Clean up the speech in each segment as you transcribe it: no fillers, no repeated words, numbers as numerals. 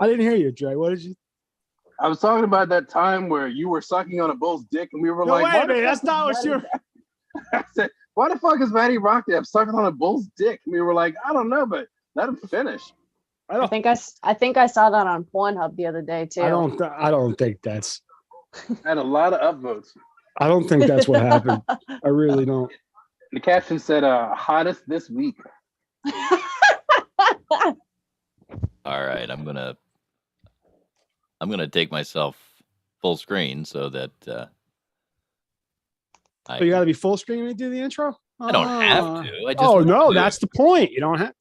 I didn't hear you, Dre. What did you? I was talking about that time where you were sucking on a bull's dick, and we were like, wait a minute, that's not what you're. I said, why the fuck is Matty Rockdev sucking on a bull's dick? And we were like, I don't know, but let him finish. I think I saw that on Pornhub the other day too. I don't think that's. I had a lot of upvotes. I don't think that's what happened. I really don't. The caption said, "Hottest this week." All right, I'm gonna take myself full screen so that you got to be full screen when you do the intro. I don't have to. I just that's the point. You don't have.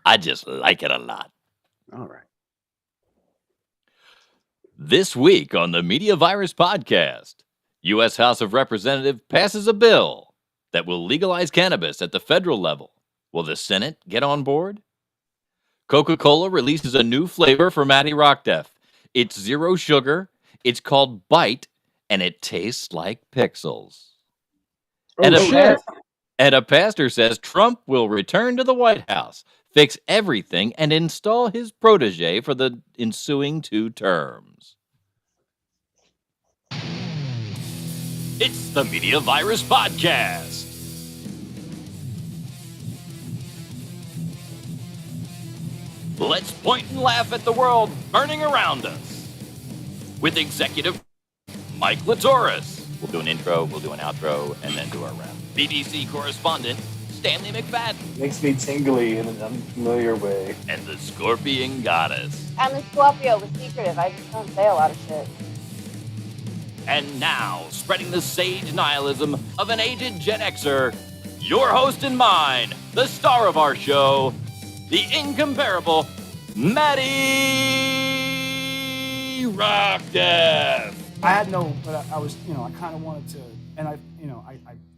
I just like it a lot. All right. This week on the Media Virus Podcast, U.S. House of Representatives passes a bill that will legalize cannabis at the federal level. Will the Senate get on board? Coca-Cola releases a new flavor for Matty Rockdeath. It's 0 sugar, it's called Bite, and it tastes like pixels. And a pastor says Trump will return to the White House, fix everything, and install his protege for the ensuing 2 terms. It's the Media Virus Podcast. Let's point and laugh at the world burning around us. With executive Mike Latoris. We'll do an intro, we'll do an outro, and then do our wrap. BBC correspondent Stanley McFadden. Makes me tingly in an unfamiliar way. And the Scorpion Goddess. I'm a Scorpio with secretive. I just don't say a lot of shit. And now, spreading the sage nihilism of an aged Gen Xer, your host and mine, the star of our show, the incomparable Matty Rockdeath. I had no, but I was, I kind of wanted to, and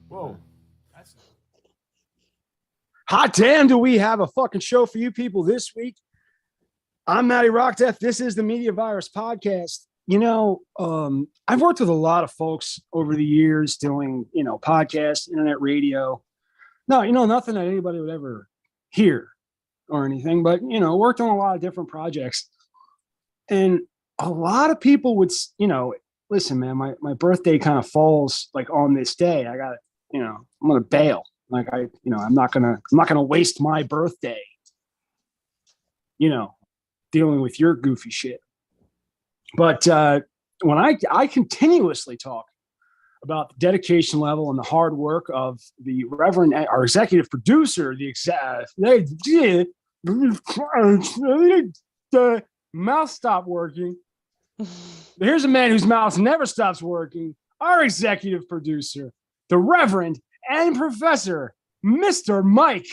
whoa. That's Hot damn, do we have a fucking show for you people this week? I'm Matty Rockdeath. This is the Media Virus Podcast. I've worked with a lot of folks over the years doing, podcasts, internet radio. No, nothing that anybody would ever hear or anything, but, worked on a lot of different projects. And a lot of people would, listen, man, my birthday kind of falls like on this day. I got, I'm going to bail. Like I'm not going to waste my birthday, dealing with your goofy shit. But when I continuously talk about the dedication level and the hard work of the Reverend, our executive producer, the mouth stopped working. Here's a man whose mouth never stops working. Our executive producer, the Reverend and Professor, Mr. Mike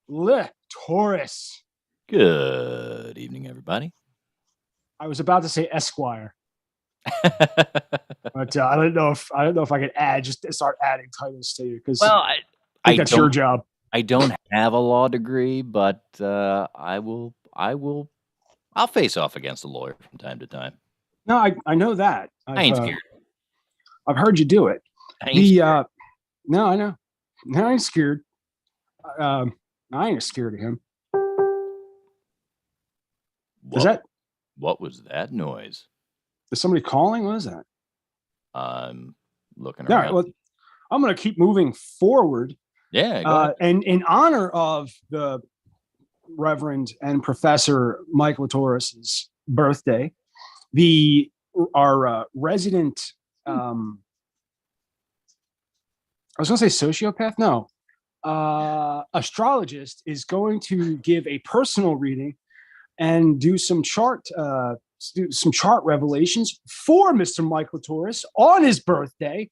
Latoris. Good evening, everybody. I was about to say Esquire, but I don't know if I could start adding titles to you because I think that's your job. I don't have a law degree, but I'll face off against a lawyer from time to time. No, I know that. I ain't scared. I've heard you do it. No, I know. No, I ain't scared. I ain't scared of him. What was that noise? Is somebody calling? What is that? I'm looking around. All right, well, I'm going to keep moving forward. Yeah. Go ahead. And in honor of the Reverend and Professor Mike Latoris' birthday, our resident, I was going to say sociopath. No, astrologist is going to give a personal reading and do some chart revelations for Mr. Mike Latoris on his birthday.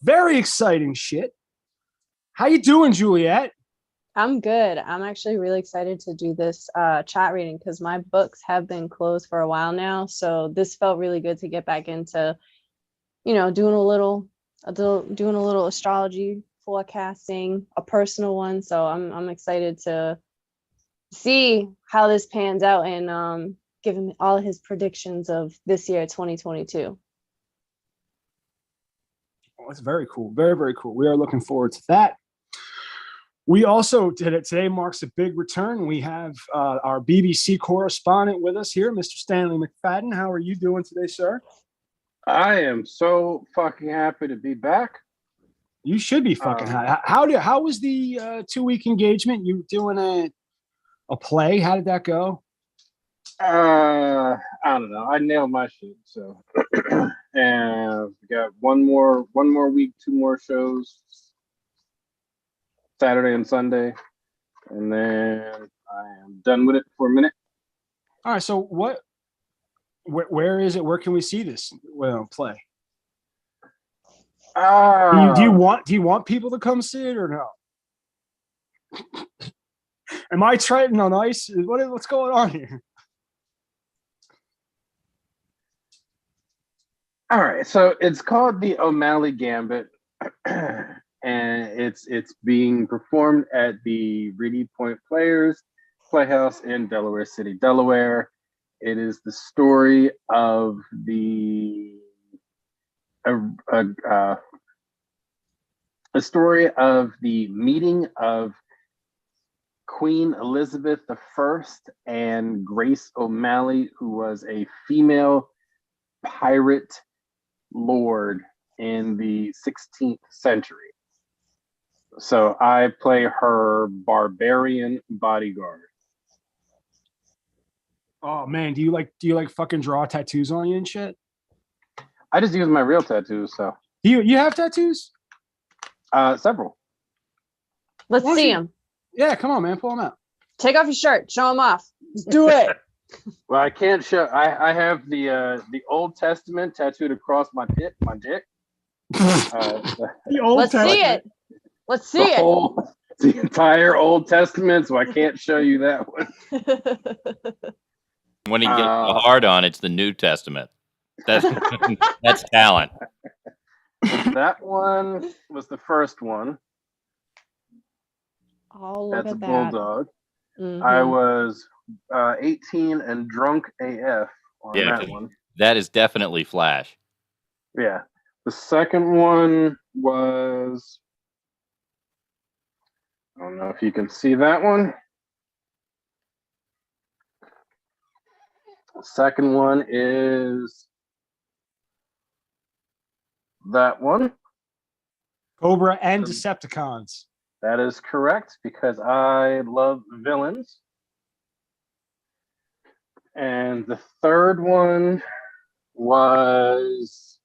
Very exciting shit. How you doing, Juliet? I'm good. I'm actually really excited to do this chat reading because my books have been closed for a while now. So this felt really good to get back into, doing a little astrology forecasting, a personal one. So I'm excited to see how this pans out and give him all his predictions of this year, 2022. Oh, that's very cool. Very, very cool. We are looking forward to that. We also did it today. Marks a big return. We have our BBC correspondent with us here, Mr. Stanley McFadden. How are you doing today, sir? I am so fucking happy to be back. You should be fucking happy. How was the 2-week engagement? You doing a play? How did that go? I don't know. I nailed my shit. So, and we got one more week, 2 more shows, Saturday and Sunday, and then I am done with it for a minute. All right. So where is it? Where can we see this play? Do you want people to come see it or no? Am I treading on ice? What's going on here? All right, so it's called the O'Malley Gambit, and it's being performed at the Reedy Point Players Playhouse in Delaware City, Delaware. It is the story of the meeting of Queen Elizabeth I and Grace O'Malley, who was a female pirate lord in the 16th century. So I play her barbarian bodyguard. Oh man, do you like fucking draw tattoos on you and shit? I just use my real tattoos. So you have tattoos? Several. Let's see them. Yeah, come on, man, pull them out. Take off your shirt. Show them off. Let's do it. Well, I can't show. I have the Old Testament tattooed across my dick. The Old Let's Testament. see it. Let's see it. The entire Old Testament, so I can't show you that one. When he gets hard on, it's the New Testament. That's talent. That one was the first one. Oh, look That's at a that. bulldog. Mhm. I was 18 and drunk AF on that one. That is definitely Flash. Yeah. The second one was, I don't know if you can see that one. The second one is that one. Cobra and Decepticons. That is correct, because I love villains. And the third one was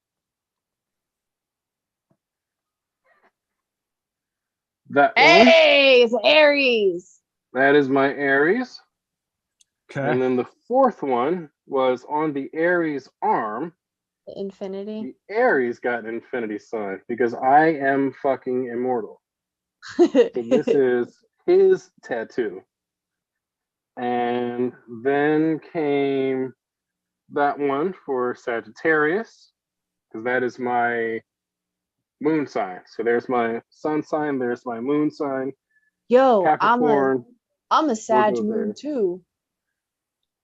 that one. Hey, it's Aries. That is my Aries. Okay. And then the fourth one was on the Aries arm. Infinity. The Aries got an infinity sign because I am fucking immortal. So this is his tattoo. And then came that one for Sagittarius, because that is my moon sign. So there's my sun sign, there's my moon sign. Yo, Capricorn. I'm a Sag go moon there. too.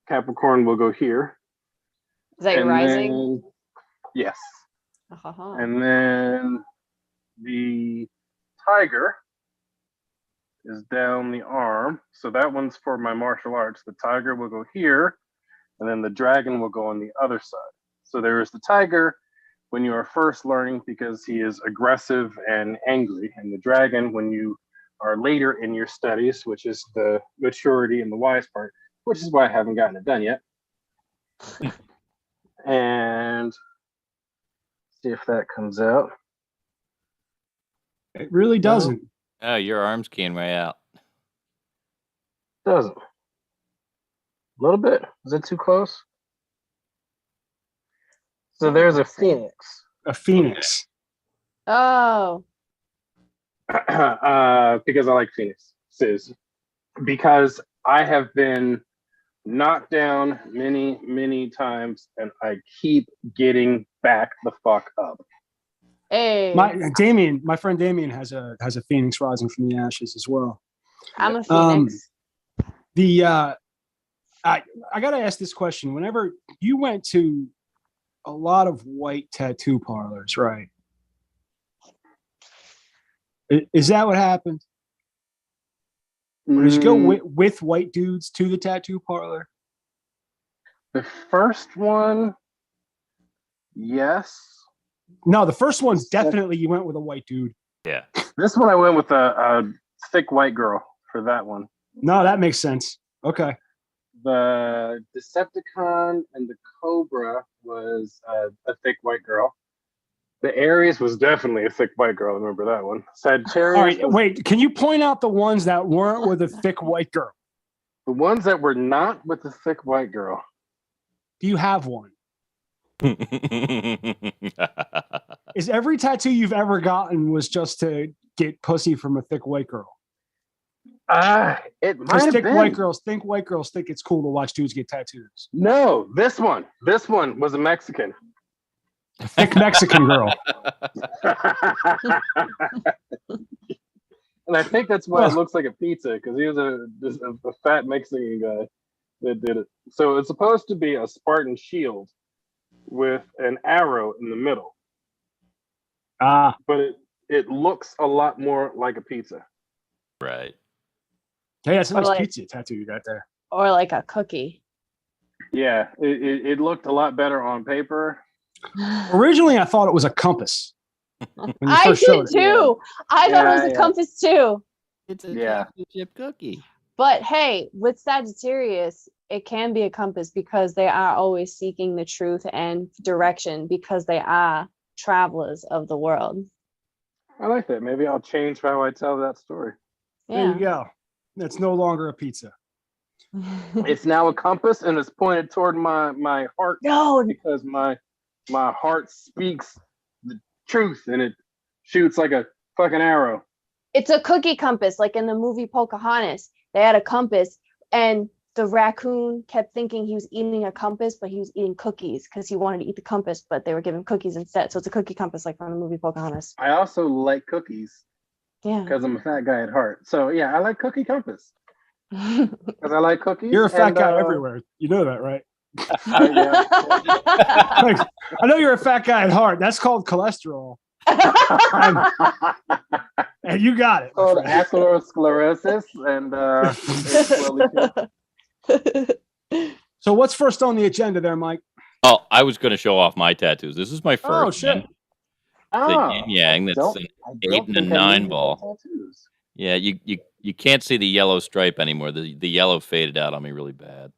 Capricorn will go here. Is that your rising? Then, yes. Uh-huh. And then the tiger is down the arm. So that one's for my martial arts. The tiger will go here, and then the dragon will go on the other side. So there is the tiger when you are first learning, because he is aggressive and angry, and the dragon when you are later in your studies, which is the maturity and the wise part, which is why I haven't gotten it done yet. And see if that comes out. It really doesn't. Oh, your arm's keying way out. Doesn't. A little bit. Is it too close? So there's a phoenix. A phoenix. Oh. Because I like phoenixes. Because I have been knocked down many, many times, and I keep getting back the fuck up. Hey. My friend Damien has a phoenix rising from the ashes as well. I'm a phoenix. I gotta ask this question. Whenever you went to a lot of white tattoo parlors, right? Is that what happened? Or did you go with white dudes to the tattoo parlor? The first one, yes. No, the first one's definitely you went with a white dude. Yeah. This one I went with a thick white girl for that one. No, that makes sense. Okay. The Decepticon and the Cobra was a thick white girl. The Aries was definitely a thick white girl. I remember that one. Sagittarius. All right, wait. Can you point out the ones that weren't with a thick white girl? The ones that were not with the thick white girl. Do you have one? Is every tattoo you've ever gotten was just to get pussy from a thick white girl? It might have thick been. white girls think it's cool to watch dudes get tattoos. No, this one was a Mexican. Thick Mexican girl. And I think that's why it looks like a pizza, because he was a fat Mexican guy that did it. So it's supposed to be a Spartan shield with an arrow in the middle. But it looks a lot more like a pizza. Right. Hey, that's a nice like, pizza tattoo you got there. Or like a cookie. Yeah, it looked a lot better on paper. Originally, I thought it was a compass. I did too. I thought it was a compass too. It's a chocolate chip cookie. But hey, with Sagittarius, it can be a compass because they are always seeking the truth and direction because they are travelers of the world. I like that. Maybe I'll change how I tell that story. There you go. It's no longer a pizza. It's now a compass, and it's pointed toward my heart. No, because my heart speaks the truth, and it shoots like a fucking arrow. It's a cookie compass, like in the movie Pocahontas. They had a compass, and the raccoon kept thinking he was eating a compass, but he was eating cookies because he wanted to eat the compass, but they were giving cookies instead. So it's a cookie compass, like from the movie Pocahontas. I also like cookies. Yeah. Because I'm a fat guy at heart. So yeah, I like cookie compass. Because I like cookies. You're a fat guy everywhere. You know that, right? Yeah. I know you're a fat guy at heart. That's called cholesterol. And you got it. Called atherosclerosis, and So what's first on the agenda there, Mike? Oh, I was going to show off my tattoos. This is my first. Oh shit! The yin yang. That's an 8 and a 9 ball. Yeah, you can't see the yellow stripe anymore. The yellow faded out on me really bad.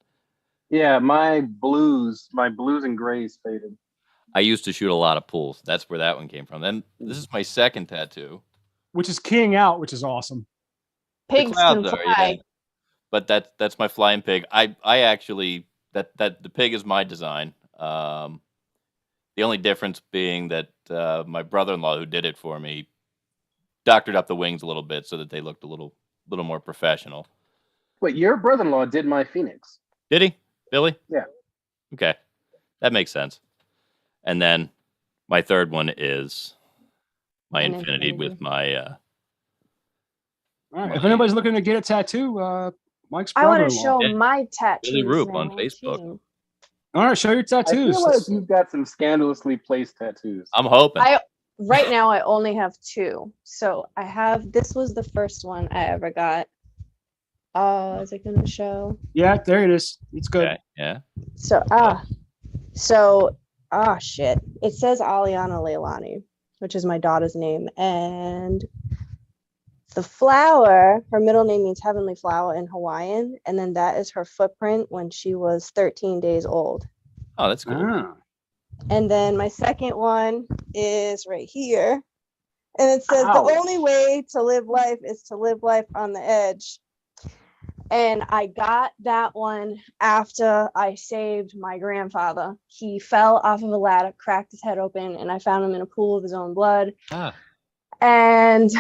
Yeah, my blues and grays faded. I used to shoot a lot of pools. That's where that one came from. Then this is my second tattoo, which is keying out, which is awesome. Pigs can fly. Yeah. But that's my flying pig. I actually that the pig is my design. The only difference being that my brother-in-law who did it for me doctored up the wings a little bit so that they looked a little more professional. Wait, your brother-in-law did my Phoenix. Did he? Billy? Yeah. Okay. That makes sense. And then my third one is my infinity with my all right. If anybody's looking to get a tattoo, Mike's I want to brother-in-law. show my tattoos. Billy Roop on Facebook. Too. All right, show your tattoos. I feel like you've got some scandalously placed tattoos. I'm hoping. Right now, I only have 2. So I have. This was the first one I ever got. Is it going to show? Yeah, there it is. It's good. Okay. Yeah. Shit. It says Aliana Leilani, which is my daughter's name, and the flower, her middle name means heavenly flower in Hawaiian, and then that is her footprint when she was 13 days old. Oh, that's cool. Ah. And then my second one is right here, and it says the only way to live life is to live life on the edge. And I got that one after I saved my grandfather. He fell off of a ladder, cracked his head open, and I found him in a pool of his own blood. And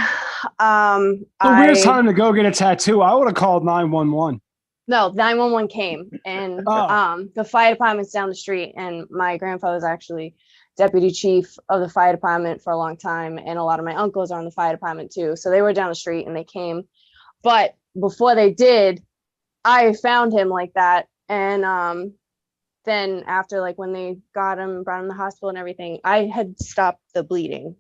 the weirdest time to go get a tattoo. I would have called 911. No, 911 came, and the fire department's down the street, and my grandfather was actually deputy chief of the fire department for a long time, and a lot of my uncles are in the fire department too. So they were down the street and they came, but before they did, I found him like that, and then after, like, when they got him, brought him to the hospital and everything, I had stopped the bleeding.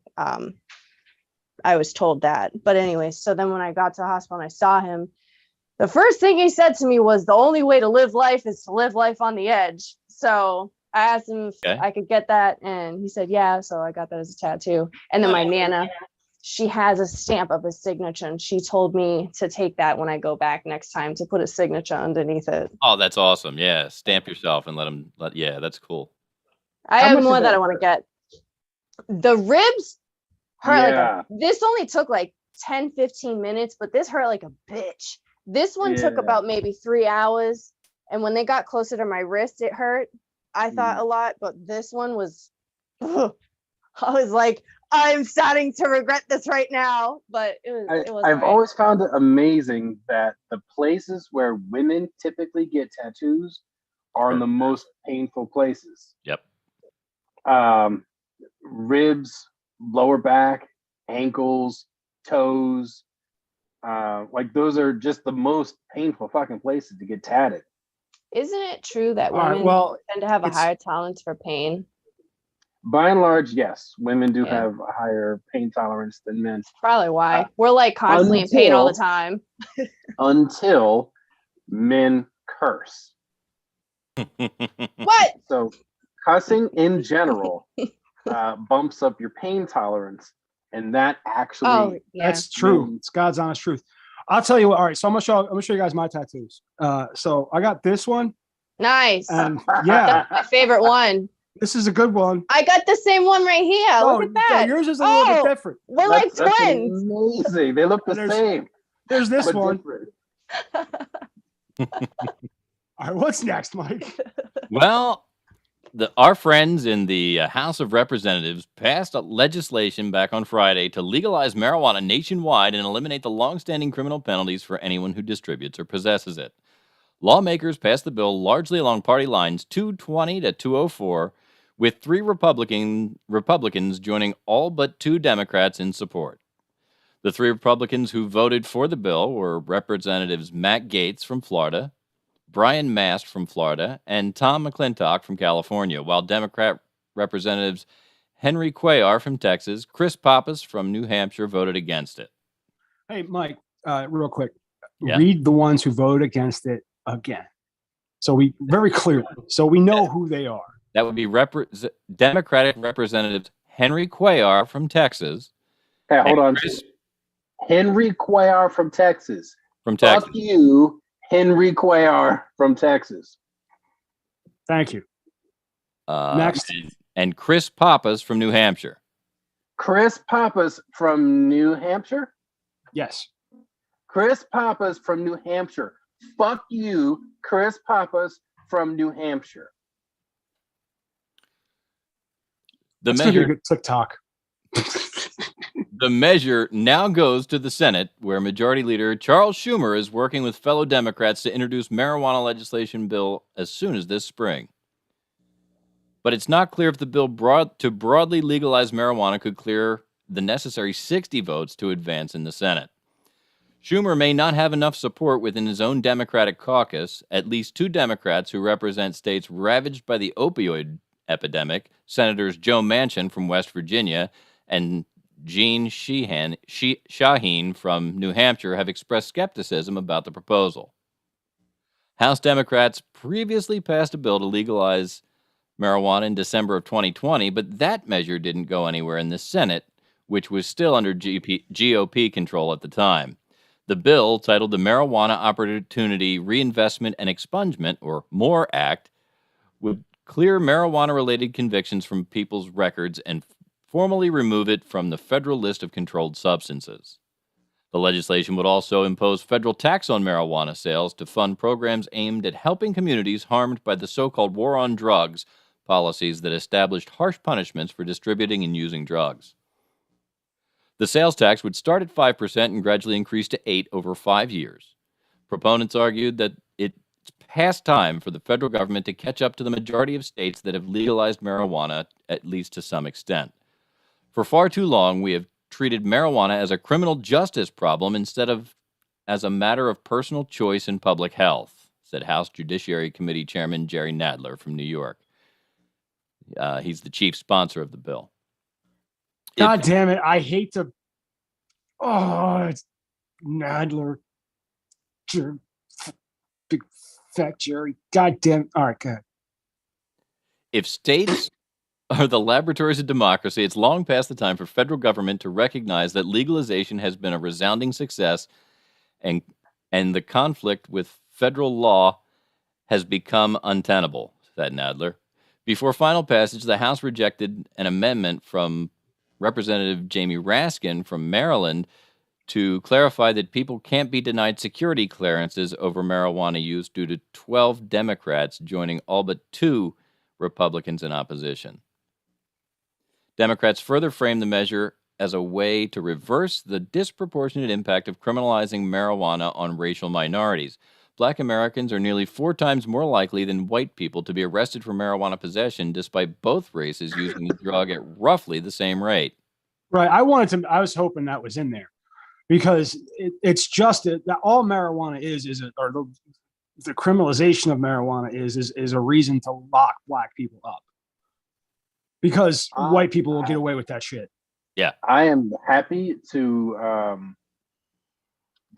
I was told that, but anyway, so then when I got to the hospital and I saw him, The first thing he said to me was the only way to live life is to live life on the edge. So I asked him if I could get that, and he said, yeah. So I got that as a tattoo. And then my Nana, she has a stamp of his signature, and she told me to take that when I go back next time to put a signature underneath it. Oh, that's awesome. Yeah. Stamp yourself and yeah, that's cool. I have more that I want to get. The ribs hurt this only took like 10, 15 minutes, but this hurt like a bitch. This one took about maybe 3 hours. And when they got closer to my wrist, it hurt. I thought a lot, but this one was, I was like, I'm starting to regret this right now. But it was I've always found it amazing that the places where women typically get tattoos are in the most painful places. Yep. Ribs, lower back, ankles, toes. Like those are just the most painful fucking places to get tatted. Isn't it true that women tend to have a higher tolerance for pain? By and large, yes. Women do have a higher pain tolerance than men. That's probably why. We're like constantly in pain all the time. Until men curse. What? So cussing in general bumps up your pain tolerance. And that actually that's true. It's God's honest truth. I'll tell you what. All right, so I'm gonna show you guys my tattoos. So I got this one. Nice. And yeah, that's my favorite one. This is a good one. I got the same one right here. Look at that. Yours is a little bit different. We're like twins. Amazing. They look the same. There's this one. All right, what's next, Mike? Well, our friends in the House of Representatives passed a legislation back on Friday to legalize marijuana nationwide and eliminate the longstanding criminal penalties for anyone who distributes or possesses it. Lawmakers passed the bill largely along party lines 220 to 204, with 3 Republicans joining all but 2 Democrats in support. The 3 Republicans who voted for the bill were Representatives Matt Gaetz from Florida, Brian Mast from Florida, and Tom McClintock from California, while Democrat Representatives Henry Cuellar from Texas, Chris Pappas from New Hampshire voted against it. Hey, Mike, real quick, read the ones who voted against it again. So we very clearly, so we know who they are. That would be Democratic Representatives Henry Cuellar from Texas. Hey, hold on. Henry Cuellar from Texas. From Texas. Fuck you, Henry Cuellar from Texas. Thank you. Next. And Chris Pappas from New Hampshire. Chris Pappas from New Hampshire? Yes. Chris Pappas from New Hampshire. Fuck you, Chris Pappas from New Hampshire. That's a good TikTok. The measure now goes to the Senate, where Majority Leader Charles Schumer is working with fellow Democrats to introduce marijuana legislation bill as soon as this spring. But it's not clear if the bill to broadly legalize marijuana could clear the necessary 60 votes to advance in the Senate. Schumer may not have enough support within his own Democratic caucus. At least 2 Democrats who represent states ravaged by the opioid epidemic, Senators Joe Manchin from West Virginia and Jeanne Shaheen from New Hampshire, have expressed skepticism about the proposal. House Democrats previously passed a bill to legalize marijuana in December of 2020, but that measure didn't go anywhere in the Senate, which was still under GOP control at the time. The bill, titled the Marijuana Opportunity Reinvestment and Expungement, or MORE Act, would clear marijuana-related convictions from people's records and formally remove it from the federal list of controlled substances. The legislation would also impose federal tax on marijuana sales to fund programs aimed at helping communities harmed by the so-called war on drugs policies that established harsh punishments for distributing and using drugs. The sales tax would start at 5% and gradually increase to 8% over 5 years. Proponents argued that it's past time for the federal government to catch up to the majority of states that have legalized marijuana, at least to some extent. For far too long, we have treated marijuana as a criminal justice problem instead of as a matter of personal choice and public health, said House Judiciary Committee Chairman Jerry Nadler from New York. He's the chief sponsor of the bill. God damn it. I hate to. Oh, it's Nadler. Fact, Jerry. Goddamn. All right, go ahead. If states are the laboratories of democracy, it's long past the time for federal government to recognize that legalization has been a resounding success and the conflict with federal law has become untenable, said Nadler. Before final passage, the House rejected an amendment from Representative Jamie Raskin from Maryland to clarify that people can't be denied security clearances over marijuana use due to 12 Democrats joining all but 2 Republicans in opposition. Democrats further framed the measure as a way to reverse the disproportionate impact of criminalizing marijuana on racial minorities. Black Americans are nearly 4 times more likely than white people to be arrested for marijuana possession, despite both races using the drug at roughly the same rate. Right. I was hoping that was in there because it's just that all marijuana or the criminalization of marijuana is a reason to lock black people up because white people will get away with that shit. Yeah. I am happy to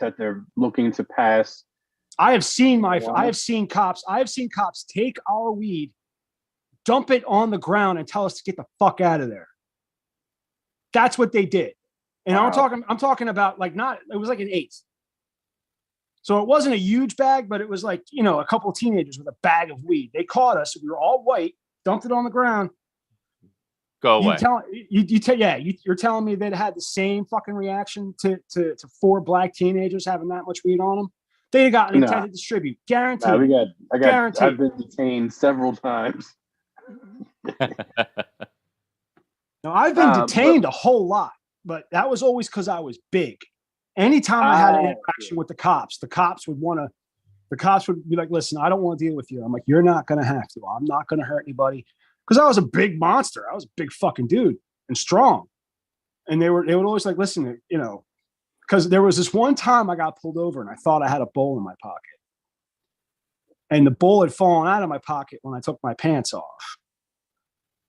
that they're looking to pass. I have seen cops take our weed, dump it on the ground, and tell us to get the fuck out of there. That's what they did. And Wow. I'm talking about it was like an 1/8. So it wasn't a huge bag, but it was like, a couple of teenagers with a bag of weed. They caught us. We were all white, dumped it on the ground. Go away. You're telling me they had the same fucking reaction to 4 black teenagers having that much weed on them? They'd have gotten intent to distribute. Guaranteed. I've been detained several times. No, I've been detained a whole lot, but that was always because I was big. Anytime I had an interaction with the cops would be like, listen, I don't want to deal with you. I'm like, you're not going to have to. I'm not going to hurt anybody. Because I was a big monster. I was a big fucking dude and strong. And they would always like, listen, because there was this one time I got pulled over and I thought I had a bowl in my pocket. And the bowl had fallen out of my pocket when I took my pants off.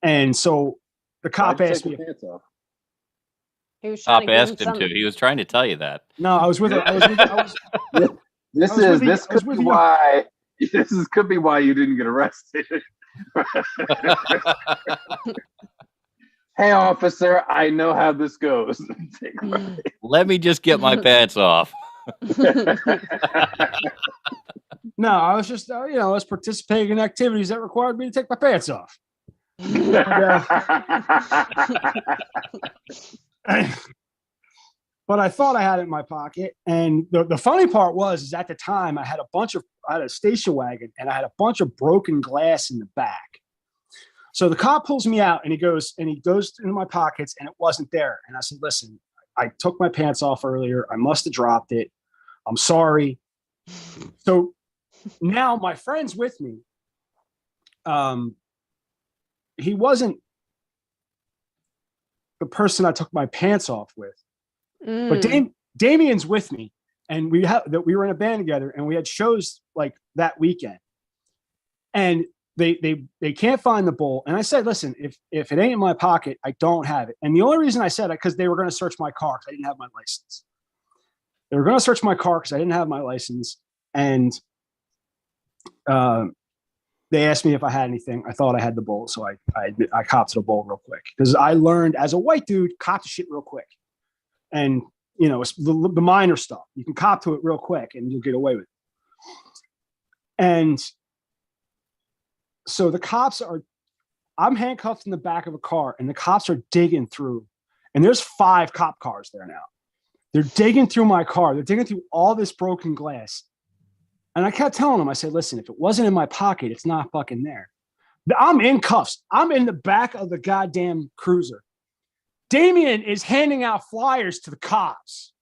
And so the cop asked me. He was trying Cop asked him to. He was trying to tell you that. No, I was with her. This could be why you didn't get arrested. Hey, officer, I know how this goes. Let me just get my pants off. No, I was just, I was participating in activities that required me to take my pants off. But I thought I had it in my pocket. And the funny part is at the time I had a station wagon and I had a bunch of broken glass in the back. So the cop pulls me out and he goes into my pockets and it wasn't there. And I said, listen, I took my pants off earlier. I must have dropped it. I'm sorry. So now my friend's with me. He wasn't the person I took my pants off with. But Damien's with me, and we were in a band together, and we had shows like that weekend. And they can't find the bowl. And I said, listen, if it ain't in my pocket, I don't have it. And the only reason I said it because they were going to search my car because I didn't have my license. They were going to search my car because I didn't have my license, and they asked me if I had anything. I thought I had the bowl, so I copped the bowl real quick because I learned as a white dude, cop the shit real quick. And, it's the minor stuff. You can cop to it real quick and you'll get away with it. And so I'm handcuffed in the back of a car and the cops are digging through. And there's 5 cop cars there now. They're digging through my car. They're digging through all this broken glass. And I kept telling them, I said, listen, if it wasn't in my pocket, it's not fucking there. I'm in cuffs. I'm in the back of the goddamn cruiser. Damien is handing out flyers to the cops.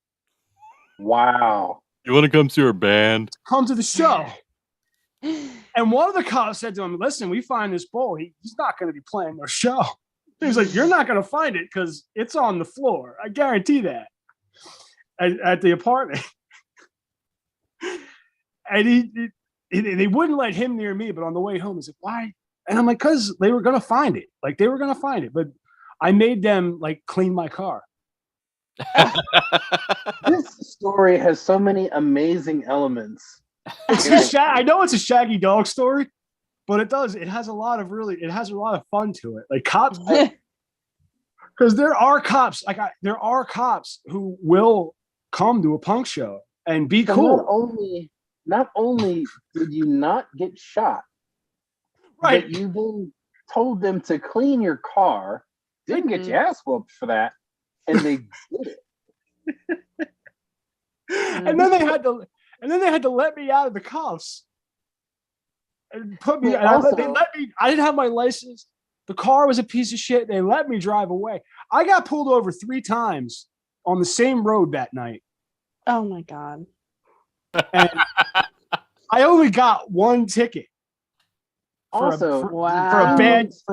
Wow. You want to come see our band? Come to the show. And one of the cops said to him, listen, we find this bowl. He's not going to be playing their show. He was like, you're not going to find it because it's on the floor. I guarantee that. At the apartment. And they wouldn't let him near me, but on the way home, he's like, why? And I'm like, because they were going to find it. Like, they were going to find it. But I made them, clean my car. This story has so many amazing elements. I know it's a Shaggy Dog story, but it has a lot of fun to it. Like cops, because there are cops who will come to a punk show and be So cool. Not only did you not get shot, Right? but you then told them to clean your car, didn't get your ass whooped for that, and they did it. And then they had to let me out of the cuffs and put me. And they let me. I didn't have my license. The car was a piece of shit. They let me drive away. I got pulled over 3 times on the same road that night. Oh my God. And I only got 1 ticket. For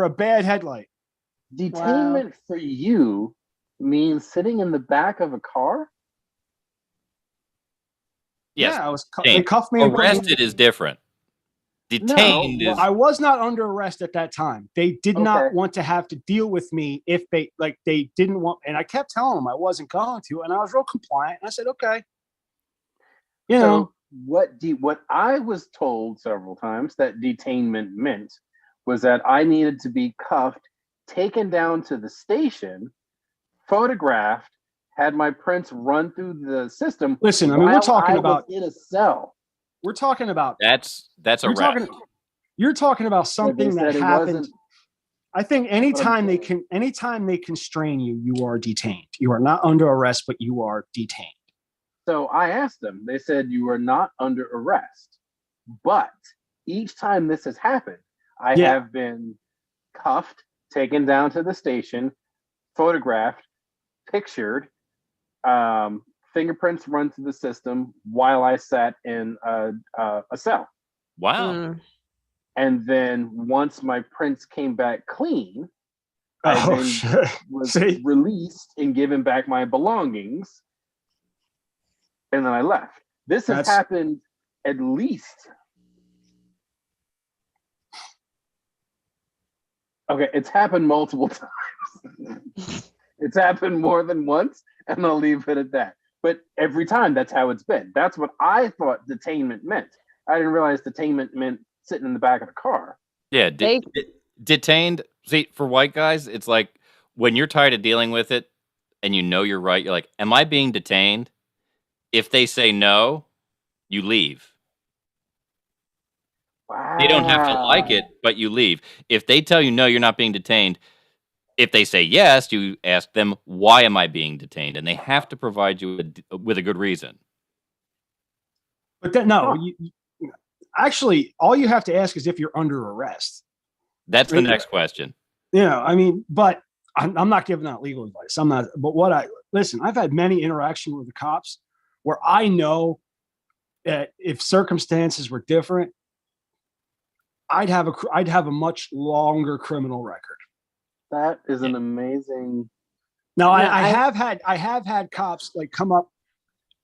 a bad headlight. Detainment for you means sitting in the back of a car? Yes. Yeah, they cuffed me. Arrested is different. Detained is. I was not under arrest at that time. They did not want to have to deal with me if they didn't want. And I kept telling them I wasn't going to, and I was real compliant. And I said, okay. You know what I was told several times that detainment meant was that I needed to be cuffed, taken down to the station, photographed, had my prints run through the system. Listen, I mean, we're talking about in a cell. We're talking about that's a wrap. You're talking about something that happened. I think anytime they constrain you, you are detained. You are not under arrest, but you are detained. So I asked them. They said you are not under arrest, but each time this has happened, I have been cuffed, taken down to the station, photographed, pictured, fingerprints run through the system while I sat in a cell. Wow. And then once my prints came back clean, I was released and given back my belongings. And then I left. This has happened at least. Okay, it's happened multiple times. It's happened more than once, and I'll leave it at that. But every time, that's how it's been. That's what I thought detainment meant. I didn't realize detainment meant sitting in the back of the car. Yeah, detained. See, for white guys, it's like when you're tired of dealing with it and you know you're right, you're like, am I being detained? If they say no, you leave. Wow. You don't have to like it, but you leave. If they tell you no, you're not being detained. If they say yes, you ask them, why am I being detained? And they have to provide you with a good reason. But then, no, actually, all you have to ask is if you're under arrest. That's the next question. Yeah, I mean, but I'm not giving out legal advice. I'm not. But listen, I've had many interactions with the cops where I know that if circumstances were different, I'd have a much longer criminal record. That is an amazing. Now I have had cops like come up,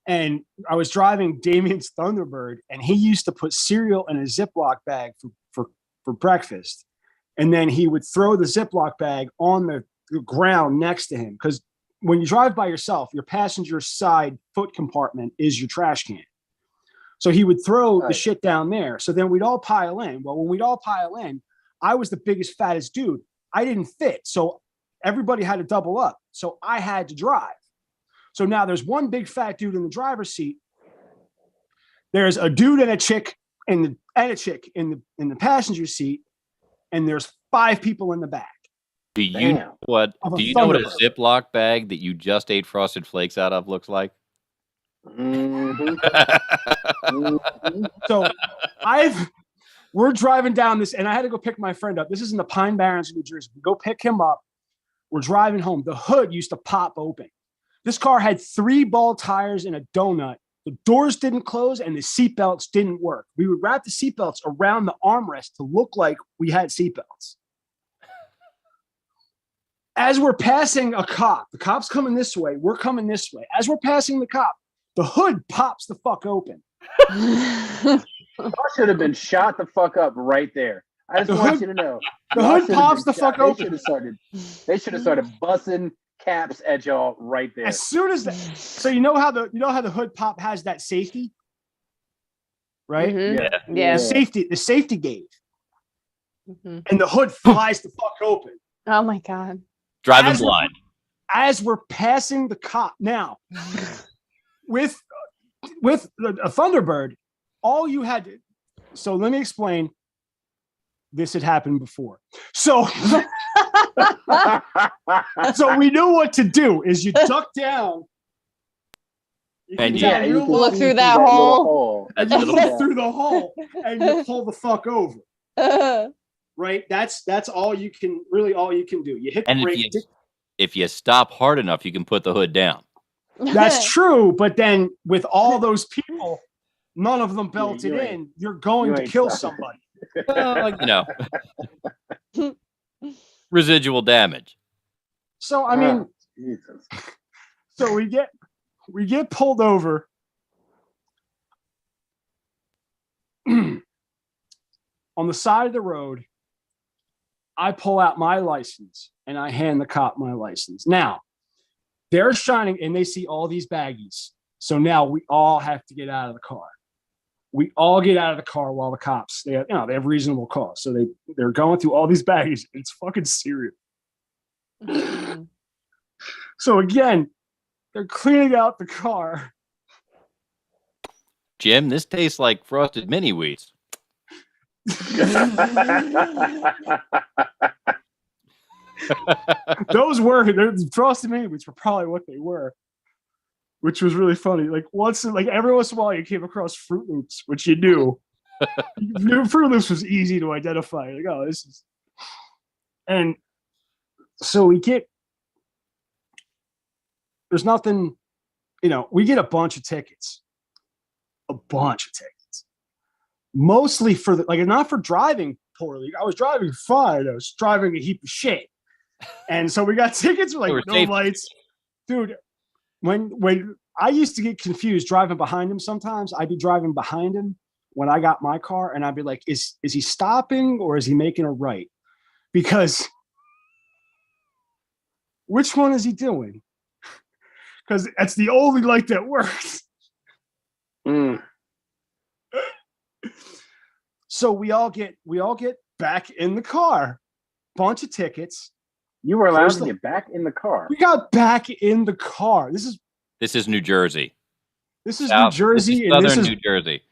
and I was driving Damien's Thunderbird, and he used to put cereal in a Ziploc bag for breakfast, and then he would throw the Ziploc bag on the ground next to him, because when you drive by yourself, your passenger side foot compartment is your trash can. So he would throw the shit down there. So then we'd all pile in. Well, when we'd all pile in, I was the biggest, fattest dude. I didn't fit. So everybody had to double up. So I had to drive. So now there's one big fat dude in the driver's seat. There's a dude and a chick in the passenger seat. And there's 5 people in the back. Do you know what a Ziploc bag that you just ate Frosted Flakes out of looks like? Mm-hmm. So we're driving down this, and I had to go pick my friend up. This is in the Pine Barrens, New Jersey. We go pick him up. We're driving home. The hood used to pop open. This car had 3 ball tires and a donut. The doors didn't close and the seatbelts didn't work. We would wrap the seatbelts around the armrest to look like we had seatbelts. As we're passing a cop, the cop's coming this way, we're coming this way. As we're passing the cop, the hood pops the fuck open. I should have been shot the fuck up right there. I just want you to know. The hood pops the fuck open. They should have started busting caps at y'all right there. As soon as that, so you know how the hood pop has that safety? right? Mm-hmm. Yeah. The safety gate. Mm-hmm. And the hood flies the fuck open. Oh my God. Driving blind. As we're passing the cop. Now, with a Thunderbird, all you had to, so let me explain. This had happened before. So we knew what to do is you duck down. And you look through that hole. And you look through the hole and you pull the fuck over. Right? That's all you can do. You hit the brake. If you stop hard enough, you can put the hood down. That's true, but then with all those people, none of them belted in. You're going to kill somebody. Residual damage. So I mean, so we get pulled over. On the side of the road, I pull out my license and I hand the cop my license. Now, they're shining and they see all these baggies. So now we all have to get out of the car. We all get out of the car while the cops, they have reasonable cause. So they're going through all these baggies. It's fucking serious. So again, they're cleaning out the car. Jim, this tastes like frosted mini wheats. Those frosted mini wheats were probably what they were, which was really funny. Like every once in a while you came across Fruit Loops, which you knew. Fruit Loops was easy to identify. Like, oh, this is, and so there's nothing, we get a bunch of tickets. Mostly for not for driving poorly. I was driving fine. I was driving a heap of shit. And so we got tickets for no lights. Dude, when I used to get confused driving behind him sometimes, I'd be driving behind him when I got my car and I'd be like, is he stopping or is he making a right? Because which one is he doing? Because that's the only light that works. So we all get back in the car. Bunch of tickets. You were allowed to get back in the car. We got back in the car. This is New Jersey. This is New Jersey. Southern New Jersey.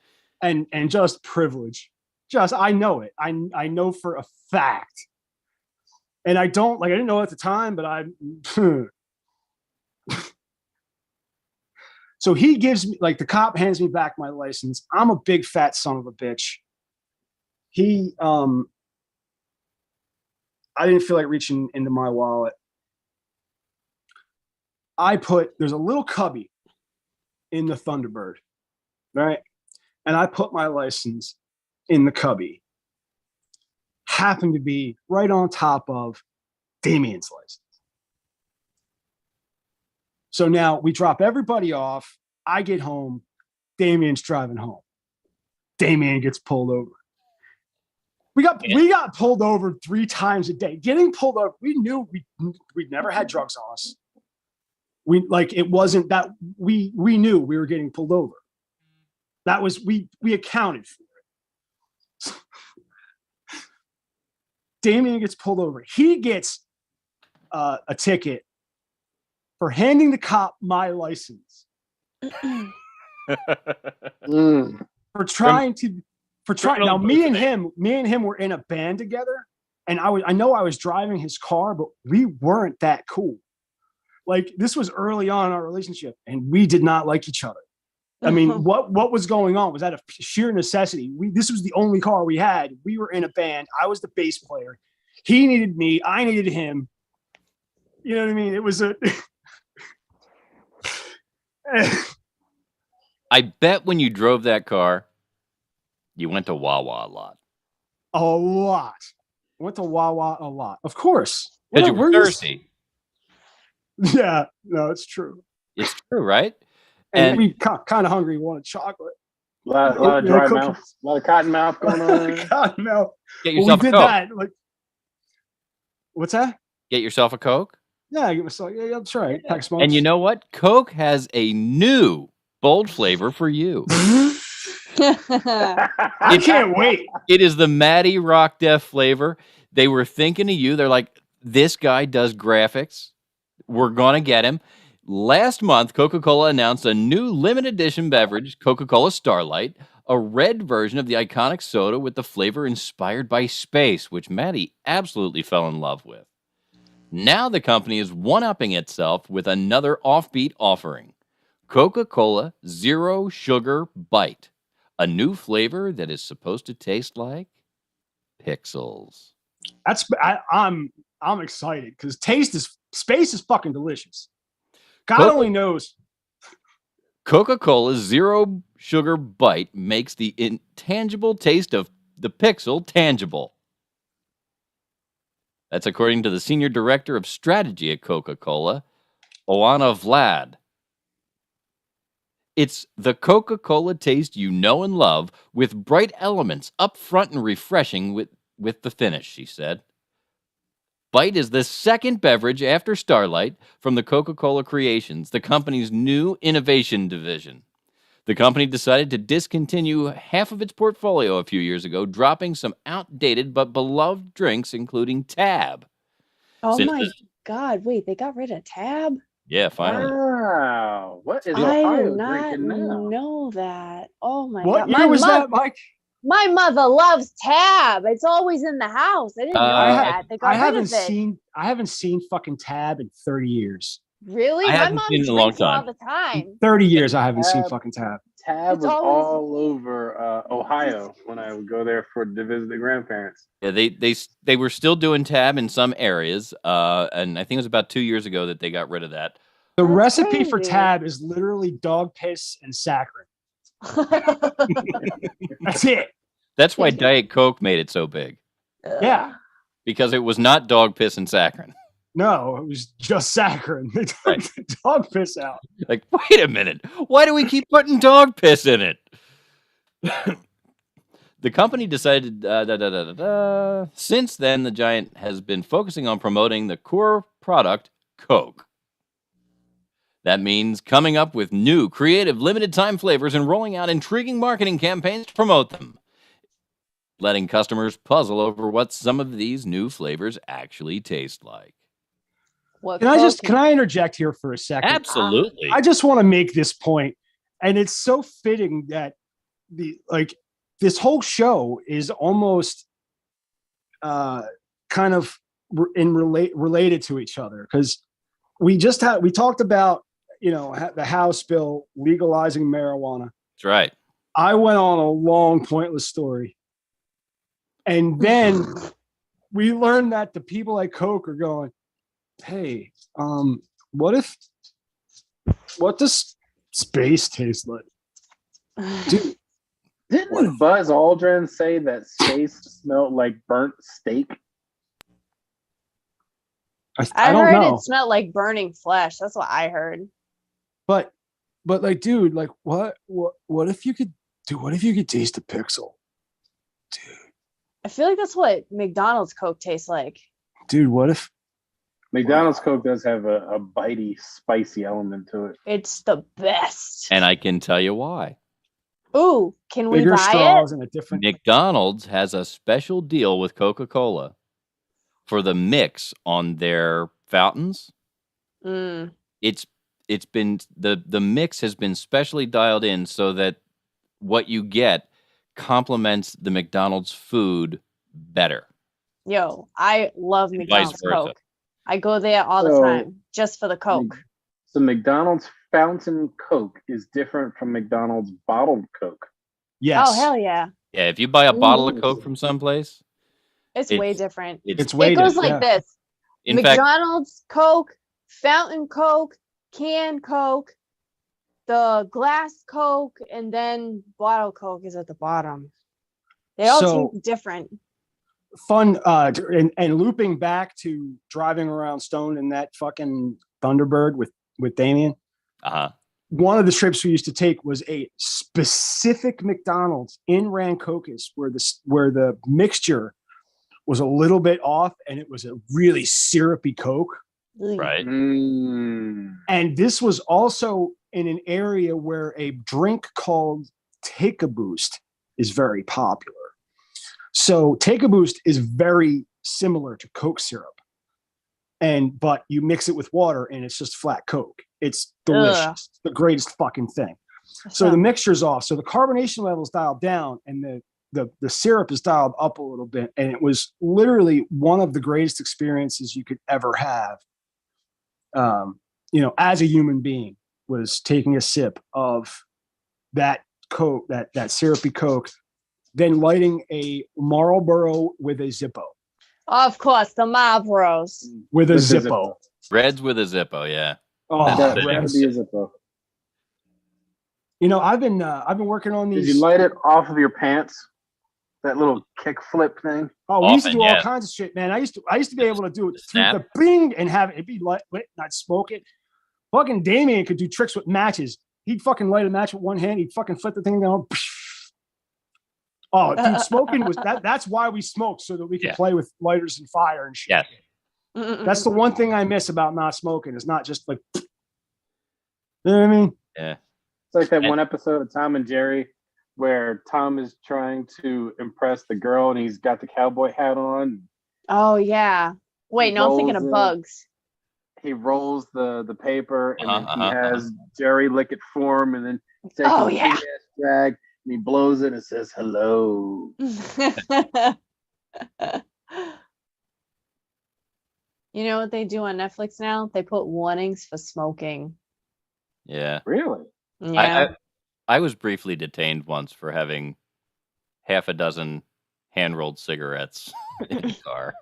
And just privilege. I know it. I know for a fact. And I didn't know at the time, but so he gives me, the cop hands me back my license. I'm a big fat son of a bitch. I didn't feel like reaching into my wallet. There's a little cubby in the Thunderbird, right? And I put my license in the cubby. Happened to be right on top of Damien's license. So now we drop everybody off. I get home. Damien's driving home. Damien gets pulled over. We got pulled over 3 times a day. Getting pulled over, we knew we'd never had drugs on us. It wasn't that we knew we were getting pulled over. That was we accounted for it. Damien gets pulled over. He gets a ticket for handing the cop my license. For trying. Now, me and him were in a band together, and I know I was driving his car, but we weren't that cool. This was early on in our relationship, and we did not like each other. I mean, what was going on? Was that a sheer necessity? This was the only car we had. We were in a band. I was the bass player. He needed me. I needed him. You know what I mean? It was a. I bet when you drove that car, you went to Wawa a lot. A lot. I went to Wawa a lot. Of course. Because you were thirsty. Yeah. No, it's true. It's true, right? And we kind of hungry, wanted chocolate. A lot of dry mouth. A lot of cotton mouth going on. Cotton mouth. Get yourself a Coke. That. What's that? Get yourself a Coke? Yeah, get myself. Yeah, that's right. And you know what? Coke has a new bold flavor for you. I can't wait. It is the Matty Rock Def flavor. They were thinking of you. They're like, this guy does graphics. We're going to get him. Last month, Coca-Cola announced a new limited edition beverage, Coca-Cola Starlight, a red version of the iconic soda with the flavor inspired by space, which Matty absolutely fell in love with. Now the company is one-upping itself with another offbeat offering, Coca-Cola Zero Sugar Bite, a new flavor that is supposed to taste like pixels. I'm excited because space is fucking delicious. God only knows. Coca-Cola Zero Sugar Bite makes the intangible taste of the pixel tangible. That's according to the Senior Director of Strategy at Coca-Cola, Oana Vlad. It's the Coca-Cola taste you know and love with bright elements up front and refreshing with the finish, she said. Bite is the second beverage after Starlight from the Coca-Cola Creations, the company's new innovation division. The company decided to discontinue half of its portfolio a few years ago, dropping some outdated but beloved drinks, including Tab. Oh my God. Wait, they got rid of Tab? Yeah, finally. Wow. What is I Ohio did not drinking now? know that. Oh my What God. year was that, Mike? My mother loves Tab. It's always in the house. I didn't know that. They got rid of it. I haven't seen fucking Tab in 30 years. Really? I My haven't mom seen it in a long drinks it all time. the time. 30 years I haven't seen fucking Tab. Tab It's was always- all over Ohio when I would go there to visit the grandparents. Yeah, they were still doing Tab in some areas, and I think it was about 2 years ago that they got rid of that. The That's recipe for crazy. Tab is literally dog piss and saccharin. That's it. That's why Diet Coke made it so big, Yeah. because it was not dog piss and saccharin. No, it was just saccharin. They took Right. the dog piss out. Like, wait a minute, why do we keep putting dog piss in it? The company decided, since then, the giant has been focusing on promoting the core product, Coke. That means coming up with new, creative, limited-time flavors and rolling out intriguing marketing campaigns to promote them, letting customers puzzle over what some of these new flavors actually taste like. Can I interject here for a second? Absolutely. I just want to make this point, and it's so fitting that this whole show is almost kind of related to each other, because we talked about the House bill legalizing marijuana. That's right. I went on a long pointless story, and then we learned that the people at Coke are going, hey, what does space taste like? Dude, Didn't Buzz Aldrin say that space smelled like burnt steak? I I don't heard know. it smelled like burning flesh. That's what I heard. But like, dude, like what if you could taste a pixel? Dude. I feel like that's what McDonald's Coke tastes like. Dude, what if McDonald's Coke does have a bitey, spicy element to it. It's the best. And I can tell you why. Ooh, can we bigger buy straws it? and a different McDonald's has a special deal with Coca-Cola for the mix on their fountains. Mm. It's been the mix has been specially dialed in so that what you get complements the McDonald's food better. Yo, I love McDonald's versa. Coke. I go there all the time just for the Coke. So McDonald's fountain Coke is different from McDonald's bottled Coke. Yes. Oh, hell yeah. Yeah, if you buy a bottle of Coke from someplace, It's way different. It's way It goes different, like this. In fact, McDonald's Coke, fountain Coke, canned Coke, the glass Coke, and then bottle Coke is at the bottom. They all seem different. Fun and looping back to driving around Stone in that fucking Thunderbird with Damien. One of the trips we used to take was a specific McDonald's in Rancocas where the mixture was a little bit off and it was a really syrupy Coke. right. And this was also in an area where a drink called Take a Boost is very popular. So Take a Boost is very similar to Coke syrup. But you mix it with water and it's just flat Coke. It's delicious. It's the greatest fucking thing. So the mixture's off. So the carbonation level is dialed down and the syrup is dialed up a little bit. And it was literally one of the greatest experiences you could ever have. As a human being, was taking a sip of that Coke, that syrupy Coke, then lighting a Marlboro with a Zippo. Of course, the Marlboros. With a Zippo. Reds with a Zippo, yeah. Oh, That Reds. be a Zippo. I've been working on these. Did you light it off of your pants? That little kick flip thing? Oh, we used to Often, do all yeah. kinds of shit, man. I used to be able to do it through Snap. the bing and have it be lit, not smoke it. Fucking Damien could do tricks with matches. He'd fucking light a match with one hand. He'd fucking flip the thing down. Oh, dude, smoking was that. That's why we smoked, so that we could play with lighters and fire and shit. Yes. That's the one thing I miss about not smoking. Is not just like, you know what I mean? Yeah. It's like that one episode of Tom and Jerry where Tom is trying to impress the girl and he's got the cowboy hat on. Oh yeah. Wait, no, I'm thinking of Bugs. He rolls the paper and then he has Jerry lick it for him and then takes a big ass drag and he blows it and says hello. You know what they do on Netflix now? They put warnings for smoking. Yeah. Really? Yeah. I was briefly detained once for having half a dozen hand-rolled cigarettes in the car.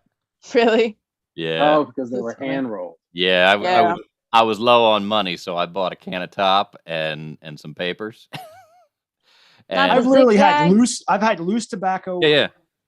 Really? Yeah. Oh, because they were hand rolled. Yeah, I was low on money, so I bought a can of top and some papers. And I've literally had loose tobacco,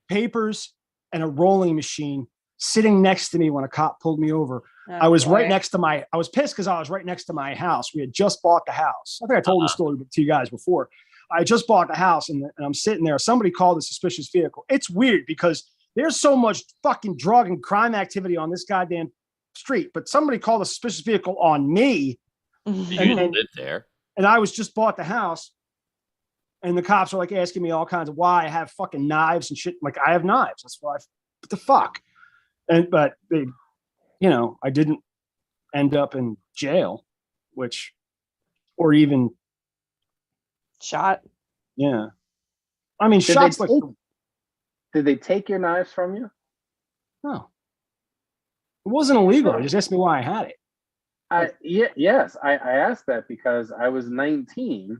papers, and a rolling machine sitting next to me when a cop pulled me over. I was right next to I was pissed because I was right next to my house. We had just bought the house. I think I told the story to you guys before. I just bought the house and I'm sitting there. Somebody called a suspicious vehicle. It's weird because there's so much fucking drug and crime activity on this goddamn street, but somebody called a suspicious vehicle on me. You live there. And I was just bought the house. And the cops are like asking me all kinds of why I have fucking knives and shit. Like, I have knives. That's why. What the fuck? But they, I didn't end up in jail, or even shot. Yeah. I mean, shots like. Did they take your knives from you? No. It wasn't illegal. They just asked me why I had it. Yes. I asked that because I was 19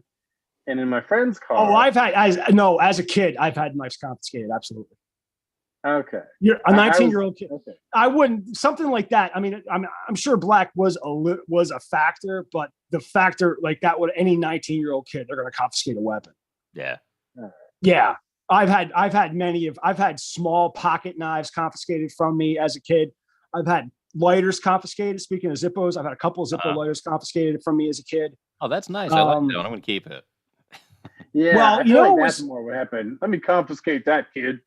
and in my friend's car. Oh, as a kid, I've had knives confiscated. Absolutely. Okay. You're a 19-year-old kid. Okay. I wouldn't, something like that. I mean, I'm sure black was a factor, but the factor like that would any 19-year-old kid, they're going to confiscate a weapon. Yeah. Yeah. I've had small pocket knives confiscated from me as a kid. I've had lighters confiscated. Speaking of Zippos, I've had a couple of Zippo lighters confiscated from me as a kid. Oh, that's nice. I like that one. I'm going to keep it. Yeah. Well, that's more what happened. Let me confiscate that, kid.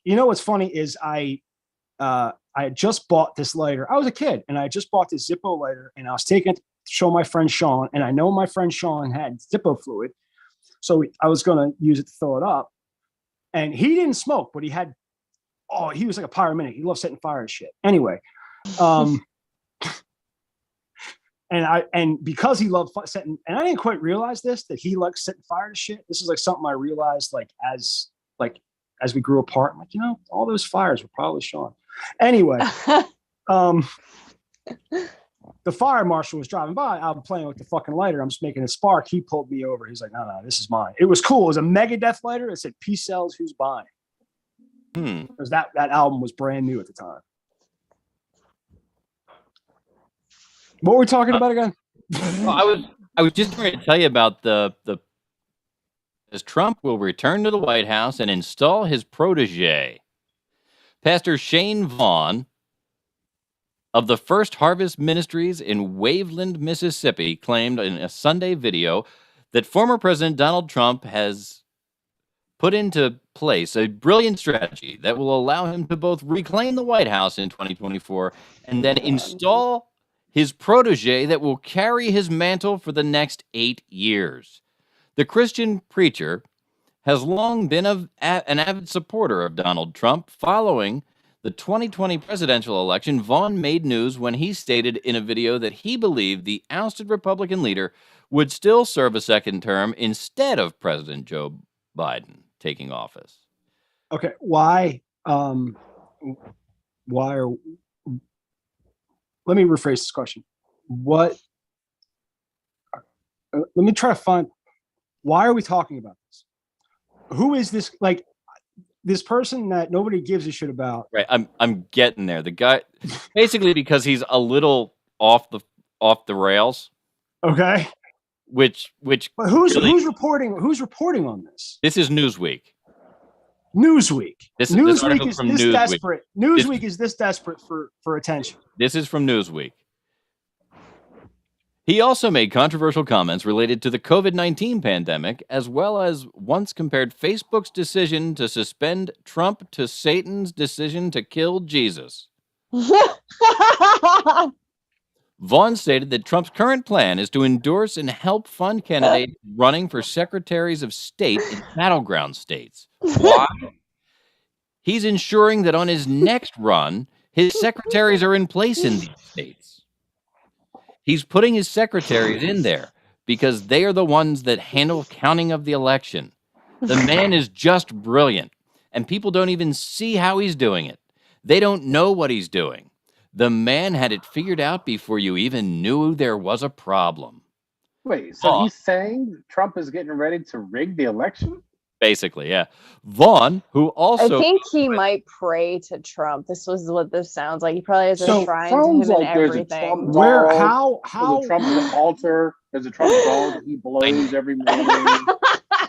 What's funny is I had just bought this lighter. I was a kid and I just bought this Zippo lighter and I was taking it to show my friend Sean. And I know my friend Sean had Zippo fluid. So I was going to use it to throw it up. And he didn't smoke, but he was like a pyromaniac. He loved setting fire and shit. Anyway. And because he loved setting, and I didn't quite realize this, that he liked setting fire to shit. This is like something I realized as we grew apart. I'm like, all those fires were probably Sean. Anyway, the fire marshal was driving by. I'm playing with the fucking lighter. I'm just making a spark. He pulled me over. He's like, no, this is mine. It was cool. It was a Megadeth lighter. It said, Peace Sells, Who's Buying? Because that album was brand new at the time. What were we talking about again? Well, I was just going to tell you about as Trump will return to the White House and install his protege. Pastor Shane Vaughn of the First Harvest Ministries in Waveland, Mississippi, claimed in a Sunday video that former President Donald Trump has put into place a brilliant strategy that will allow him to both reclaim the White House in 2024 and then install his protege that will carry his mantle for the next 8 years. The Christian preacher has long been an avid supporter of Donald Trump. Following the 2020 presidential election, Vaughn made news when he stated in a video that he believed the ousted Republican leader would still serve a second term instead of President Joe Biden taking office. Okay, why are, let me rephrase this question. Let me try to find, why are we talking about this? Who is this, like, this person that nobody gives a shit about? Right, I'm getting there. The guy, basically because he's a little off the rails. Okay. Which But who's reporting on this? This is Newsweek. Newsweek is this Newsweek. desperate. Newsweek is this desperate for attention. This is from Newsweek. He also made controversial comments related to the COVID-19 pandemic, as well as once compared Facebook's decision to suspend Trump to Satan's decision to kill Jesus. Vaughn stated that Trump's current plan is to endorse and help fund candidates running for secretaries of state in battleground states. Why? He's ensuring that on his next run, his secretaries are in place in these states. He's putting his secretaries in there because they are the ones that handle counting of the election. The man is just brilliant, and people don't even see how he's doing it. They don't know what he's doing. The man had it figured out before you even knew there was a problem. Wait, so he's saying Trump is getting ready to rig the election? Basically, yeah. Vaughn, who also... I think he might pray to Trump. This was what this sounds like. He probably has a shrine to him like and everything. Where, how? There's a Trump altar. There's a Trump doll that he blows every morning.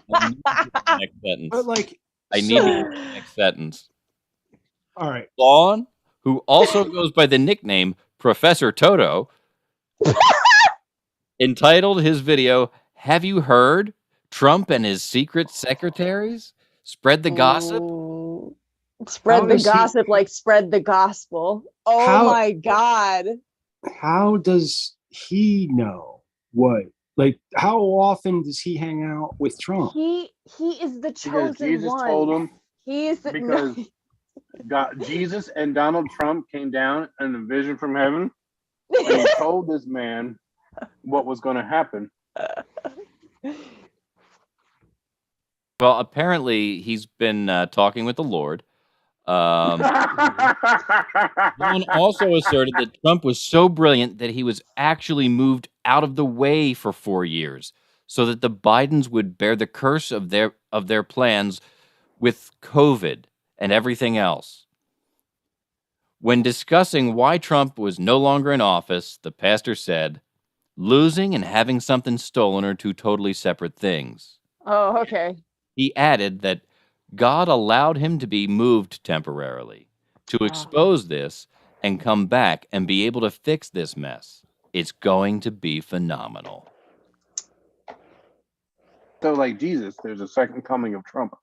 Next sentence. But like... I need to get the next sentence. All right. Vaughn, who also goes by the nickname Professor Toto, entitled his video, "Have You Heard? Trump and His Secret Secretaries? Spread the gossip." Ooh. Spread the gossip like spread the gospel. Oh my God. How does he know what? Like, how often does he hang out with Trump? He is the chosen because Jesus one. told him. He is the because Jesus and Donald Trump came down in a vision from heaven, and he told this man what was going to happen. Well, apparently he's been talking with the Lord. Vaughn also asserted that Trump was so brilliant that he was actually moved out of the way for 4 years so that the Bidens would bear the curse of their plans with COVID and everything else. When discussing why Trump was no longer in office, the pastor said, "Losing and having something stolen are two totally separate things." Oh, okay. He added that God allowed him to be moved temporarily to expose this and come back and be able to fix this mess. It's going to be phenomenal. So, like Jesus, there's a second coming of Trump.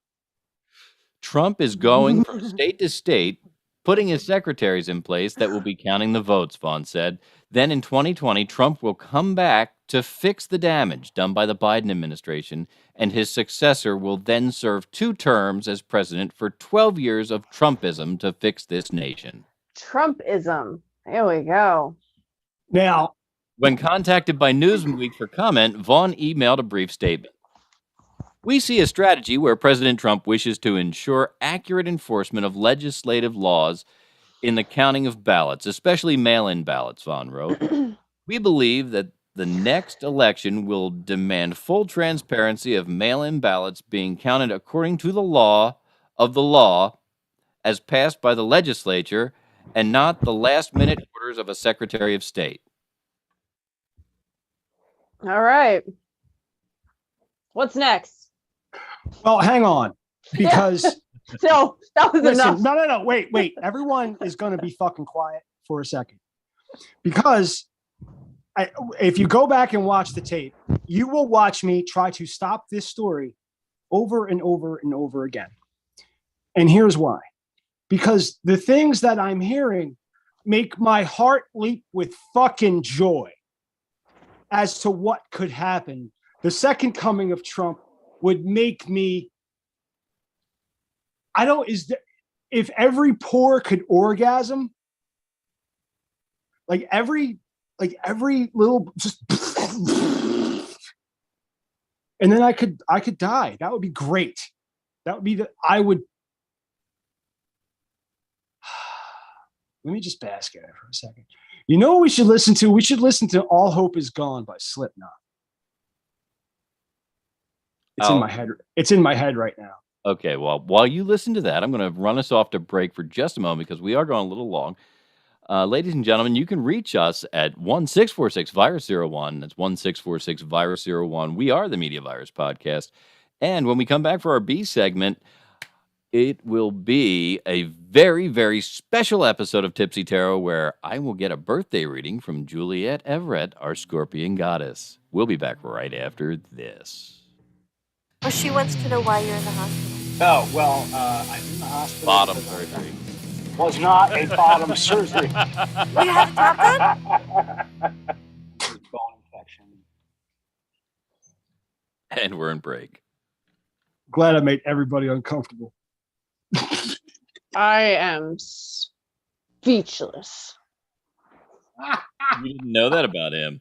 Trump is going from state to state, putting his secretaries in place that will be counting the votes, Vaughn said. Then in 2020, Trump will come back to fix the damage done by the Biden administration, and his successor will then serve 2 terms as president for 12 years of Trumpism to fix this nation. Trumpism. There we go. Now, when contacted by Newsweek for comment, Vaughn emailed a brief statement. "We see a strategy where President Trump wishes to ensure accurate enforcement of legislative laws in the counting of ballots, especially mail-in ballots," Vaughn wrote. "We believe that the next election will demand full transparency of mail-in ballots being counted according to the law as passed by the legislature and not the last-minute orders of a Secretary of State." All right. What's next? Well, hang on, because no, that was enough. No. Wait. Everyone is going to be fucking quiet for a second, because if you go back and watch the tape, you will watch me try to stop this story over and over and over again. And here's why. Because the things that I'm hearing make my heart leap with fucking joy as to what could happen. The second coming of Trump would make me, if every pore could orgasm, like every little just, and then I could die. That would be great. That would be let me just bask in it for a second. You know what we should listen to? We should listen to All Hope Is Gone by Slipknot. It's in my head. It's in my head right now. Okay, well, while you listen to that, I'm going to run us off to break for just a moment because we are going a little long. Ladies and gentlemen, you can reach us at 1-646-VIRUS-01. That's 1-646-VIRUS-01. We are the Media Virus Podcast. And when we come back for our B segment, it will be a very, very special episode of Tipsy Tarot where I will get a birthday reading from Juliet Everett, our Scorpion goddess. We'll be back right after this. Well, she wants to know why you're in the hospital. Oh, well, I'm in the hospital. Bottom surgery. Was not a bottom surgery. You have a top done? Bone infection. And we're in break. Glad I made everybody uncomfortable. I am speechless. You didn't know that about him.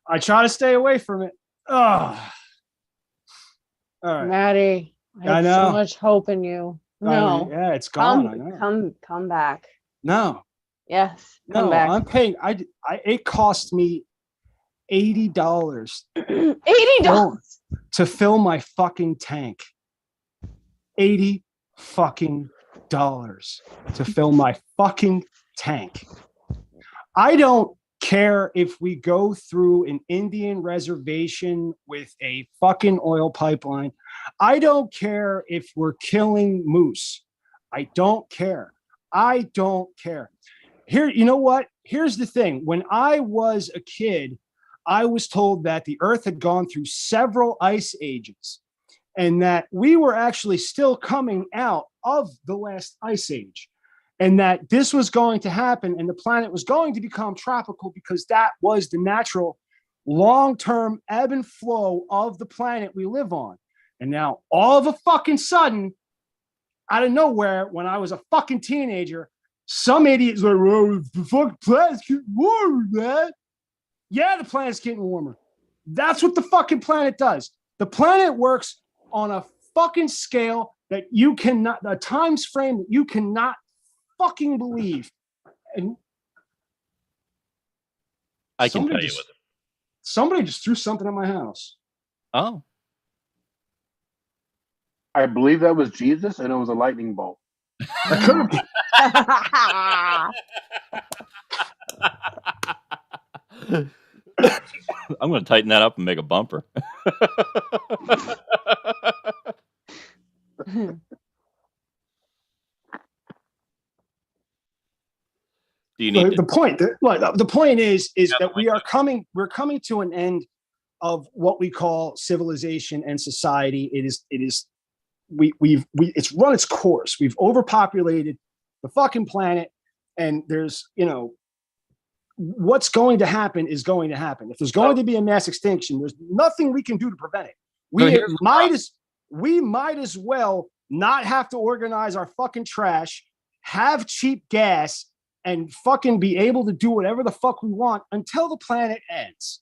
I try to stay away from it. All right. Matty, I had so much hope in you. No. Yeah, it's gone. Come back. No. Yes, come back. I'm paying. It cost me $80. $80 to fill my fucking tank. $80 fucking dollars to fill my fucking tank. I don't care if we go through an Indian reservation with a fucking oil pipeline. I don't care if we're killing moose. I don't care. I don't care. Here, you know what? Here's the thing. When I was a kid, I was told that the Earth had gone through several ice ages and that we were actually still coming out of the last ice age and that this was going to happen and the planet was going to become tropical because that was the natural long-term ebb and flow of the planet we live on. And now all of a fucking sudden, out of nowhere, when I was a fucking teenager, some idiot's like, well, the fucking planet's getting warmer, man. Yeah, the planet's getting warmer. That's what the fucking planet does. The planet works on a fucking scale that you cannot, a times frame that you cannot fucking believe. And I can tell you what. Somebody just threw something at my house. Oh. I believe that was Jesus, and it was a lightning bolt. That could have been. I'm going to tighten that up and make a bumper. Do you need the point? The point is that we're coming to an end of what we call civilization and society. It's run its course. We've overpopulated the fucking planet, and there's what's going to happen is going to happen. If there's going to be a mass extinction, there's nothing we can do to prevent it. We might as well not have to organize our fucking trash, have cheap gas, and fucking be able to do whatever the fuck we want until the planet ends.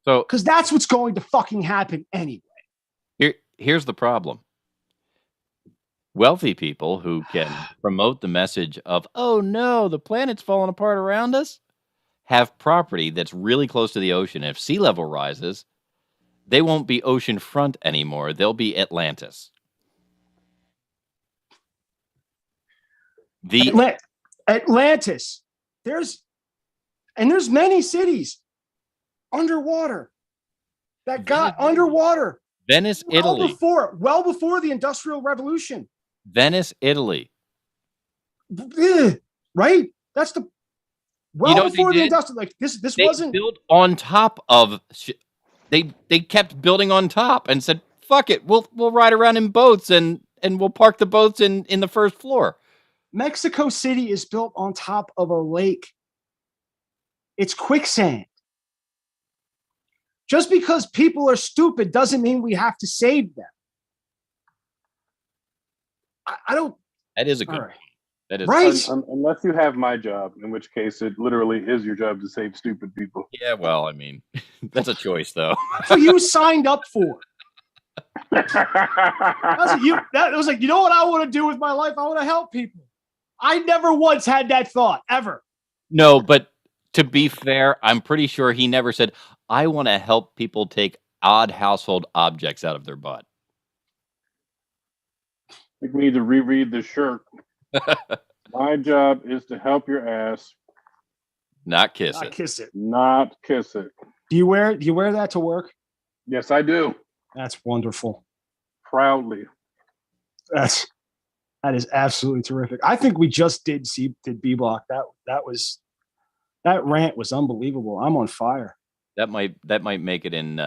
So, because that's what's going to fucking happen anyway. Here's the problem. Wealthy people who can promote the message of, oh no, the planet's falling apart around us, have property that's really close to the ocean. If sea level rises, they won't be ocean front anymore. They'll be Atlantis. Atlantis. There's many cities underwater that got underwater. Venice, Italy. Well before the Industrial Revolution. Venice, Italy. Right? That's the before the industrial. Like this wasn't built on top of. They kept building on top and said, "Fuck it, we'll ride around in boats and and we'll park the boats in the first floor. Mexico City is built on top of a lake. It's quicksand. Just because people are stupid doesn't mean we have to save them. I don't. That is a good. Right. That is right. Unless you have my job, in which case it literally is your job to save stupid people. Yeah, well, I mean, that's a choice, though. That's what you signed up for. That was like, you know what I want to do with my life? I want to help people. I never once had that thought, ever. No, but to be fair, I'm pretty sure he never said, I want to help people take odd household objects out of their butt. I think we need to reread this shirt. My job is to help your ass. Not kiss Not it. kiss it. Not kiss it. Do you wear that to work? Yes, I do. That's wonderful. Proudly. That is absolutely terrific. I think we just did B Block. That rant was unbelievable. I'm on fire. That might make it in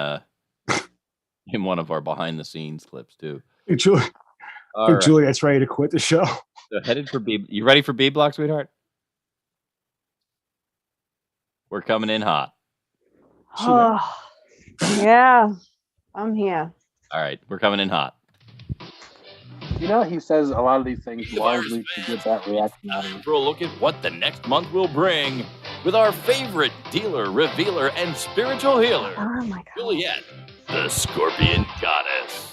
in one of our behind the scenes clips too. Hey, Juliet's ready to quit the show. So headed for B. You ready for B Block, sweetheart? We're coming in hot. Oh, yeah, I'm here. All right, we're coming in hot. You know, he says a lot of these things largely to get that reaction out of him. For a look at what the next month will bring with our favorite dealer, revealer, and spiritual healer, Oh my God. Juliet, the Scorpion Goddess.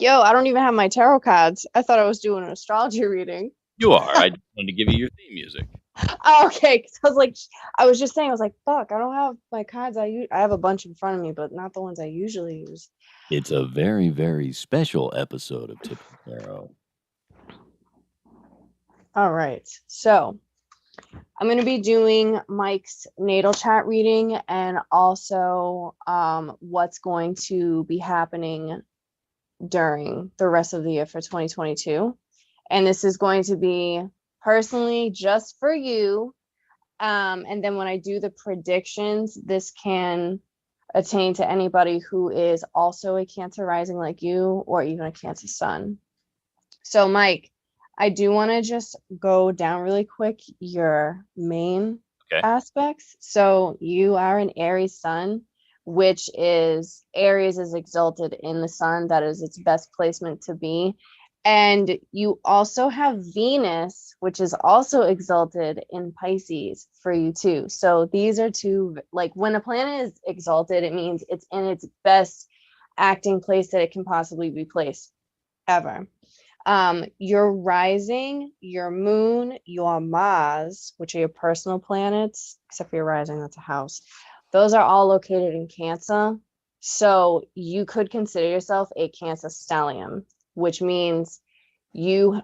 Yo, I don't even have my tarot cards. I thought I was doing an astrology reading. You are. I just wanted to give you your theme music. Oh, okay, because I was just saying, I was like, fuck, I don't have my cards. I have a bunch in front of me, but not the ones I usually use. It's a very, very special episode of Tip and Tarot. All right, so I'm going to be doing Mike's natal chart reading and also what's going to be happening during the rest of the year for 2022. And this is going to be personally just for you. And then when I do the predictions, this can attain to anybody who is also a Cancer rising like you, or even a Cancer sun. So Mike, I do want to just go down really quick your main aspects. So you are an Aries sun, which is Aries is exalted in the sun. That is its best placement to be. And you also have Venus, which is also exalted in Pisces for you too. So these are two, like when a planet is exalted, it means it's in its best acting place that it can possibly be placed ever. Your rising, your moon, your Mars, which are your personal planets, except for your rising, that's a house. Those are all located in Cancer. So you could consider yourself a Cancer stellium, which means you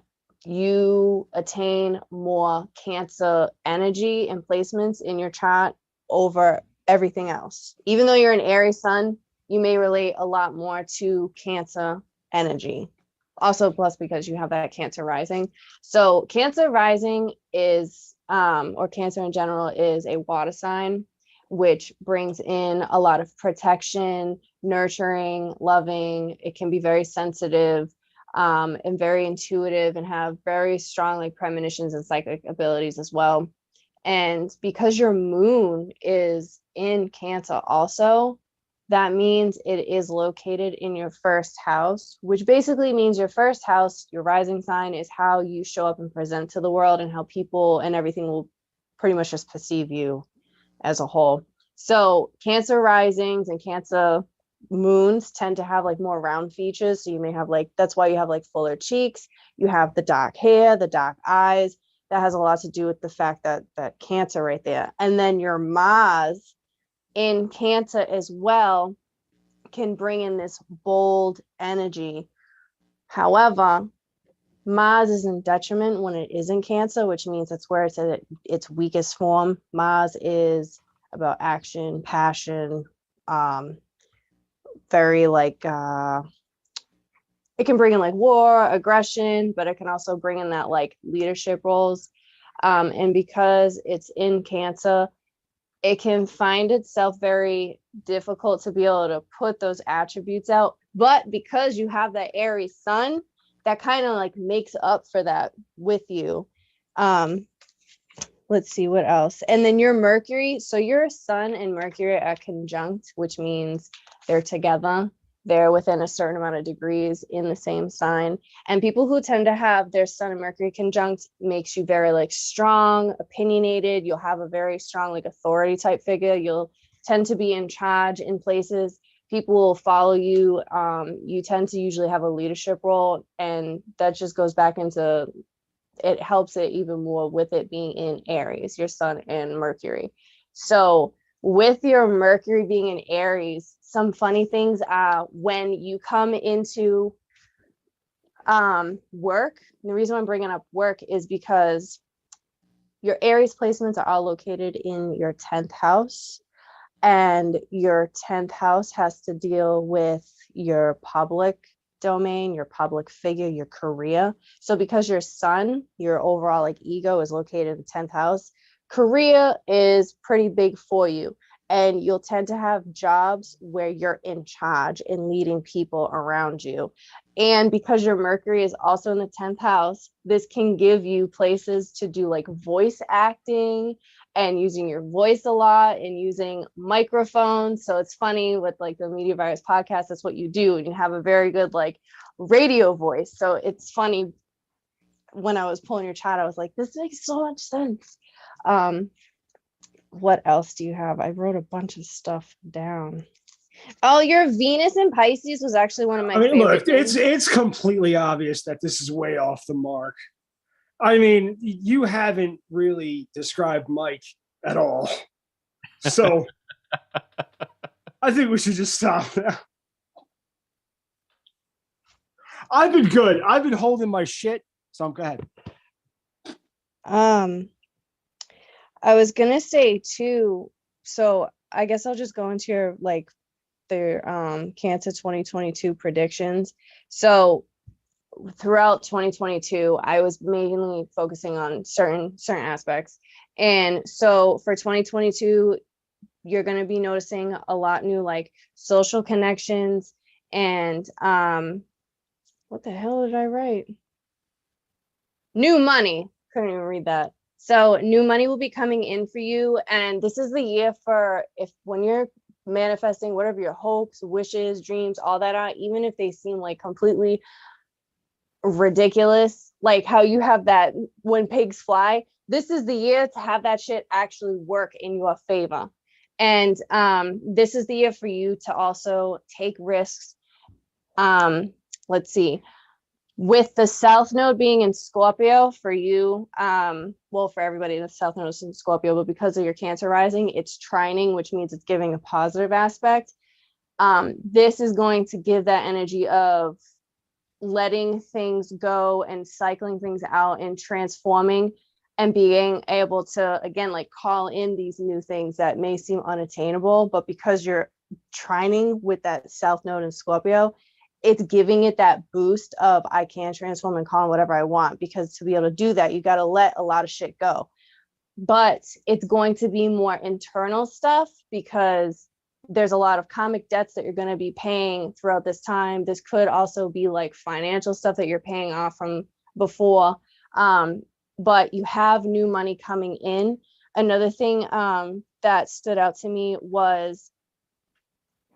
attain more Cancer energy and placements in your chart over everything else. Even though you're an Aries sun, you may relate a lot more to Cancer energy. Also, plus because you have that Cancer rising. So Cancer rising is, or Cancer in general, is a water sign, which brings in a lot of protection, nurturing, loving. It can be very sensitive and very intuitive and have very strong like premonitions and psychic abilities as well. And because your moon is in Cancer also, that means it is located in your first house, which basically means your first house, your rising sign, is how you show up and present to the world and how people and everything will pretty much just perceive you as a whole. So Cancer risings and Cancer moons tend to have like more round features. So you may have like, that's why you have like fuller cheeks. You have the dark hair, the dark eyes. That has a lot to do with the fact that Cancer right there. And then your Mars in Cancer as well can bring in this bold energy. However, Mars is in detriment when it is in Cancer, which means that's where it's at its weakest form. Mars is about action, passion, very like it can bring in like war, aggression, but it can also bring in that like leadership roles. And because it's in Cancer, it can find itself very difficult to be able to put those attributes out. But because you have that Aries sun, that kind of like makes up for that with you. Let's see what else. And then your Mercury. So your sun and Mercury are conjunct, which means they're together. They're within a certain amount of degrees in the same sign. And people who tend to have their sun and Mercury conjunct makes you very like strong, opinionated. You'll have a very strong like authority type figure. You'll tend to be in charge in places. People will follow you. You tend to usually have a leadership role. And that just goes back into, it helps it even more with it being in Aries, your sun and Mercury. So with your Mercury being in Aries, some funny things are when you come into work. The reason I'm bringing up work is because your Aries placements are all located in your 10th house, and your 10th house has to deal with your public domain, your public figure, your career. So because your sun, your overall like ego is located in the 10th house, career is pretty big for you. And you'll tend to have jobs where you're in charge and leading people around you. And because your Mercury is also in the 10th house, this can give you places to do like voice acting and using your voice a lot and using microphones. So it's funny with like the Media Virus podcast, that's what you do. And you have a very good like radio voice. So it's funny, when I was pulling your chart, I was like, this makes so much sense. What else do you have? I wrote a bunch of stuff down. Oh, your Venus in Pisces was actually one of my favorite look, things. it's completely obvious that this is way off the mark. I mean, you haven't really described Mike at all. So I think we should just stop now. I've been good. I've been holding my shit. So go ahead. I was gonna say too, so I guess I'll just go into your like the Cancer 2022 predictions. So throughout 2022, I was mainly focusing on certain aspects. And so for 2022, you're going to be noticing a lot new like social connections and what the hell did I write? New money. Couldn't even read that. So new money will be coming in for you. And this is the year for when you're manifesting whatever your hopes, wishes, dreams, all that are, even if they seem like completely ridiculous, like how you have that when pigs fly, this is the year to have that shit actually work in your favor. And this is the year for you to also take risks. Let's see, with the South Node being in Scorpio for you, well, for everybody, the South Node is in Scorpio, but because of your Cancer rising, it's trining, which means it's giving a positive aspect. This is going to give that energy of letting things go and cycling things out and transforming and being able to, again, like call in these new things that may seem unattainable, but because you're trining with that South Node in Scorpio, it's giving it that boost of I can transform and call in whatever I want, because to be able to do that, you got to let a lot of shit go. But it's going to be more internal stuff because there's a lot of karmic debts that you're going to be paying throughout this time. This could also be like financial stuff that you're paying off from before. But you have new money coming in. Another thing that stood out to me was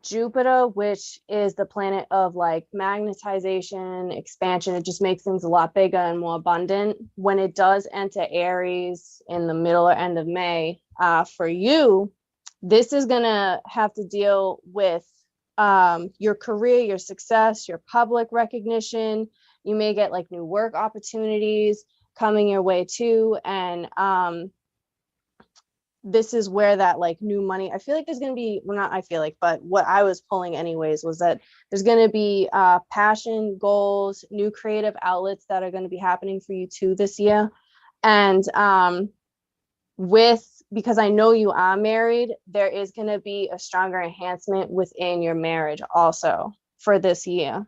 Jupiter, which is the planet of like magnetization, expansion. It just makes things a lot bigger and more abundant. When it does enter Aries in the middle or end of May, for you, this is going to have to deal with your career, your success, your public recognition. You may get like new work opportunities coming your way too. And this is where that like new money, I feel like there's going to be, well, not I feel like, but what I was pulling anyways was that there's going to be passion, goals, new creative outlets that are going to be happening for you too this year. And because I know you are married, there is going to be a stronger enhancement within your marriage also for this year.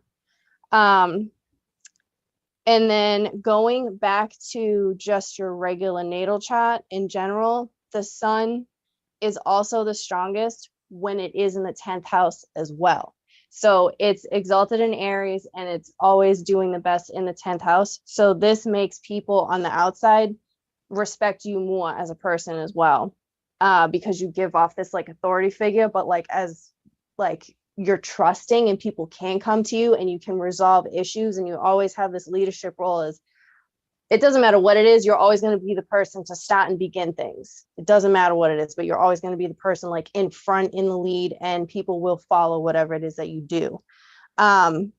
And then going back to just your regular natal chart in general, the sun is also the strongest when it is in the 10th house as well. So it's exalted in Aries and it's always doing the best in the 10th house. So this makes people on the outside respect you more as a person as well, because you give off this like authority figure, but like as like you're trusting and people can come to you and you can resolve issues, and you always have this leadership role. As it doesn't matter what it is, you're always going to be the person to start and begin things. It doesn't matter what it is, but you're always going to be the person like in front, in the lead, and people will follow whatever it is that you do. And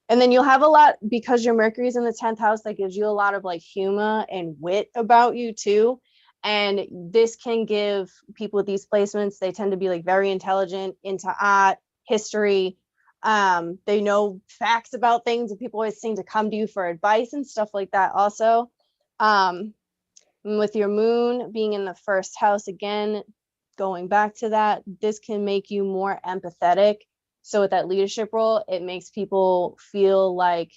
then you'll have a lot, because your Mercury's in the 10th house, that gives you a lot of like humor and wit about you too. And this can give people with these placements, they tend to be like very intelligent, into art, history. They know facts about things, and people always seem to come to you for advice and stuff like that also. With your moon being in the 1st house, again, going back to that, this can make you more empathetic. So with that leadership role, it makes people feel like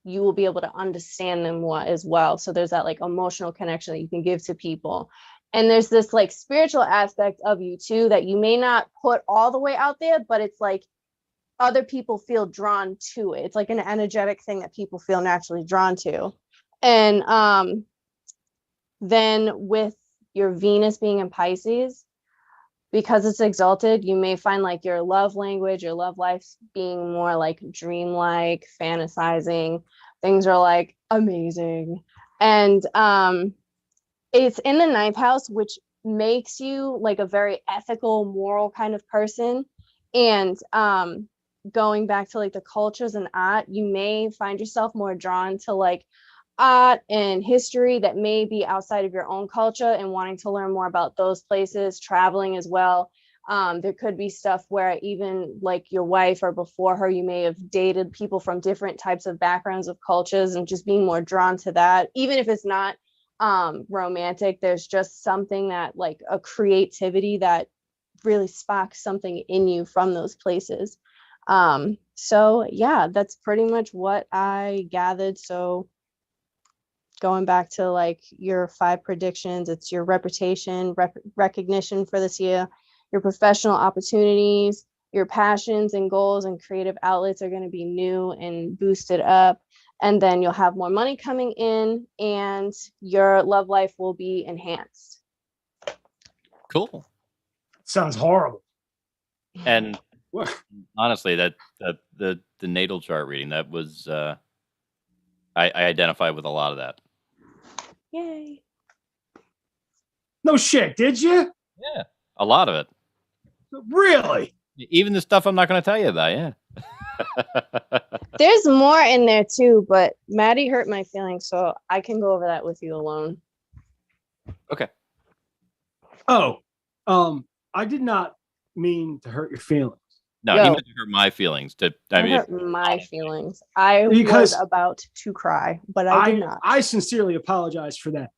you will be able to understand them more as well. So there's that like emotional connection that you can give to people. And there's this like spiritual aspect of you too, that you may not put all the way out there, but it's like other people feel drawn to it. It's like an energetic thing that people feel naturally drawn to. And then with your Venus being in Pisces, because it's exalted, you may find like your love language, your love life being more like dreamlike, fantasizing. Things are like amazing. And it's in the 9th house, which makes you like a very ethical, moral kind of person. And going back to like the cultures and art, you may find yourself more drawn to like art and history that may be outside of your own culture, and wanting to learn more about those places, traveling as well. There could be stuff where even like your wife or before her, you may have dated people from different types of backgrounds of cultures, and just being more drawn to that. Even if it's not romantic, there's just something that like a creativity that really sparks something in you from those places. So yeah, that's pretty much what I gathered. So going back to like your 5 predictions, it's your reputation, recognition for this year, your professional opportunities, your passions and goals and creative outlets are going to be new and boosted up. And then you'll have more money coming in, and your love life will be enhanced. Cool. Sounds horrible. And honestly, that the natal chart reading, that was I identify with a lot of that. Yay. No shit, did you? Yeah, a lot of it. Really? Even the stuff I'm not going to tell you about, yeah. There's more in there too, but Matty hurt my feelings, so I can go over that with you alone. Okay. Oh, I did not mean to hurt your feelings. No, he meant to hurt my feelings. Hurt my feelings. I was about to cry, but I did not. I sincerely apologize for that.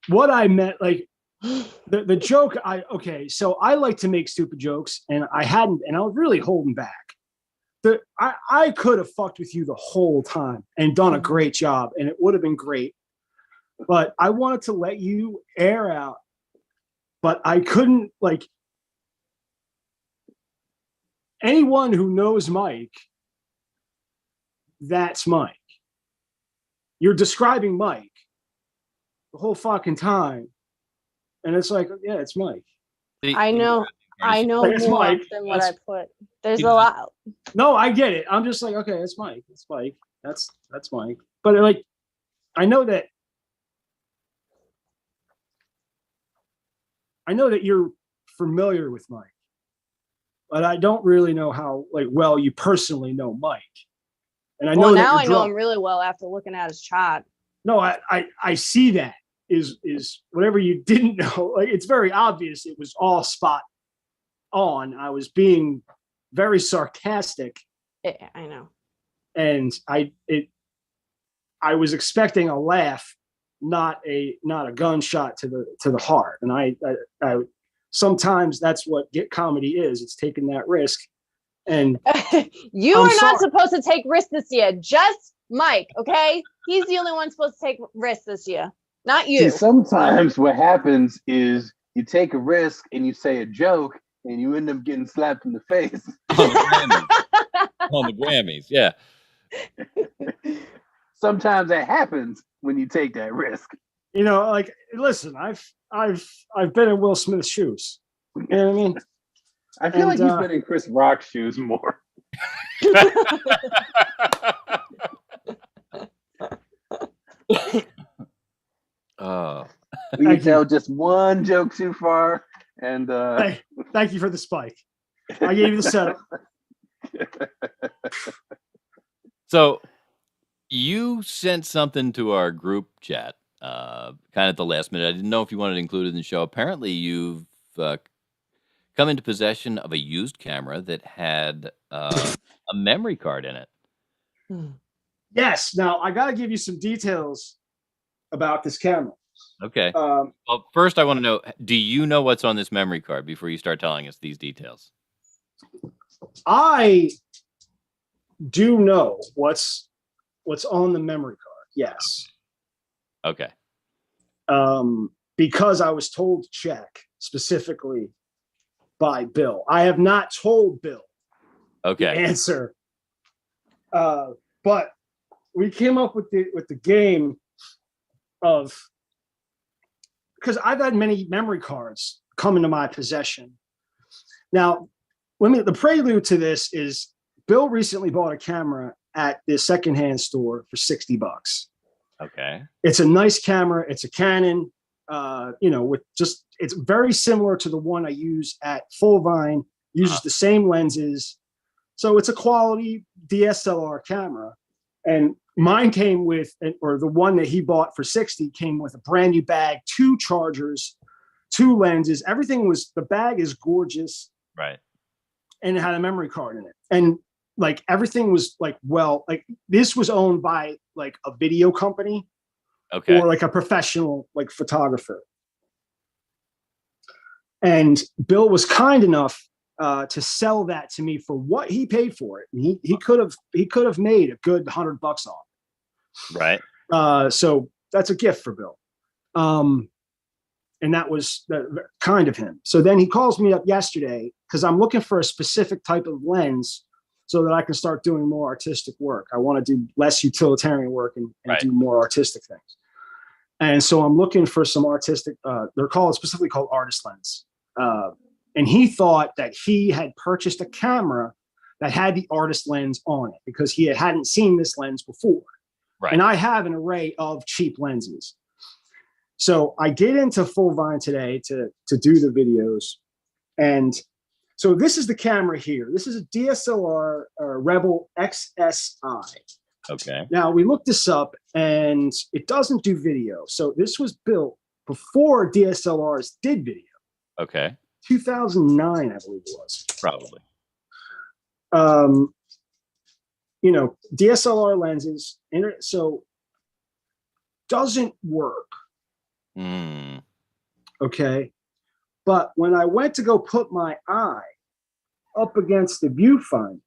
What I meant, like the joke, so I like to make stupid jokes, and I hadn't, and I was really holding back. I could have fucked with you the whole time and done a great job, and it would have been great. But I wanted to let you air out, but I couldn't, like, anyone who knows Mike, that's Mike. You're describing Mike the whole fucking time. And it's like, yeah, it's Mike. I know more Mike. than what I put. There's a lot. No, I get it. I'm just like, okay, it's Mike. It's Mike. That's Mike. But like, I know that you're familiar with Mike, but I don't really know how like well you personally know Mike. And I know now I know him really well after looking at his chart. No, I see that is whatever you didn't know. Like, it's very obvious. It was all spot on. I was being very sarcastic. I know. And I was expecting a laugh, not a gunshot to the heart. And I sometimes that's what comedy is. It's taking that risk. And you are not supposed to take risks this year. Just Mike, okay? He's the only one supposed to take risks this year, not you. See, sometimes what happens is you take a risk and you say a joke and you end up getting slapped in the face. On the Grammys, yeah. Sometimes that happens when you take that risk. You know, like, listen, I've been in Will Smith's shoes. You know what I mean? I feel like you've been in Chris Rock's shoes more. We can tell just one joke too far, and thank you for the spike. I gave you the setup. So you sent something to our group chat, kind of at the last minute. I didn't know if you wanted to include it in the show. Apparently, you've come into possession of a used camera that had a memory card in it. Yes. Now I got to give you some details about this camera. Okay. Well, first I want to know, do you know what's on this memory card before you start telling us these details? I do know what's on the memory card. Yes. Okay. Because I was told to check specifically by Bill. I have not told Bill the answer. But we came up with the game of, because I've had many memory cards come into my possession. Now, the prelude to this is Bill recently bought a camera at the secondhand store for $60. Okay. It's a nice camera. It's a Canon, it's very similar to the one I use at Full Vine, uses the same lenses. So it's a quality DSLR camera. And mine came with, or the one that he bought for $60 came with a brand new bag, 2 chargers, 2 lenses. Everything the bag is gorgeous. Right. And it had a memory card in it. And like everything was like this was owned by like a video company. Okay. Or like a professional like photographer. And Bill was kind enough to sell that to me for what he paid for it. And he could have made a good $100 off it. Right. So that's a gift for Bill. And that was kind of him. So then he calls me up yesterday because I'm looking for a specific type of lens so that I can start doing more artistic work. I want to do less utilitarian work and do more artistic things. And so I'm looking for some artistic, they're specifically called artist lens. And he thought that he had purchased a camera that had the artist lens on it because he hadn't seen this lens before. Right. And I have an array of cheap lenses. So I get into Full Vine today to do the videos. And so this is the camera here. This is a DSLR Rebel XSI. Okay. Now we looked this up and it doesn't do video. So this was built before DSLRs did video. Okay. 2009, I believe it was. Probably. DSLR lenses, so doesn't work. Okay. But when I went to go put my eye up against the viewfinder,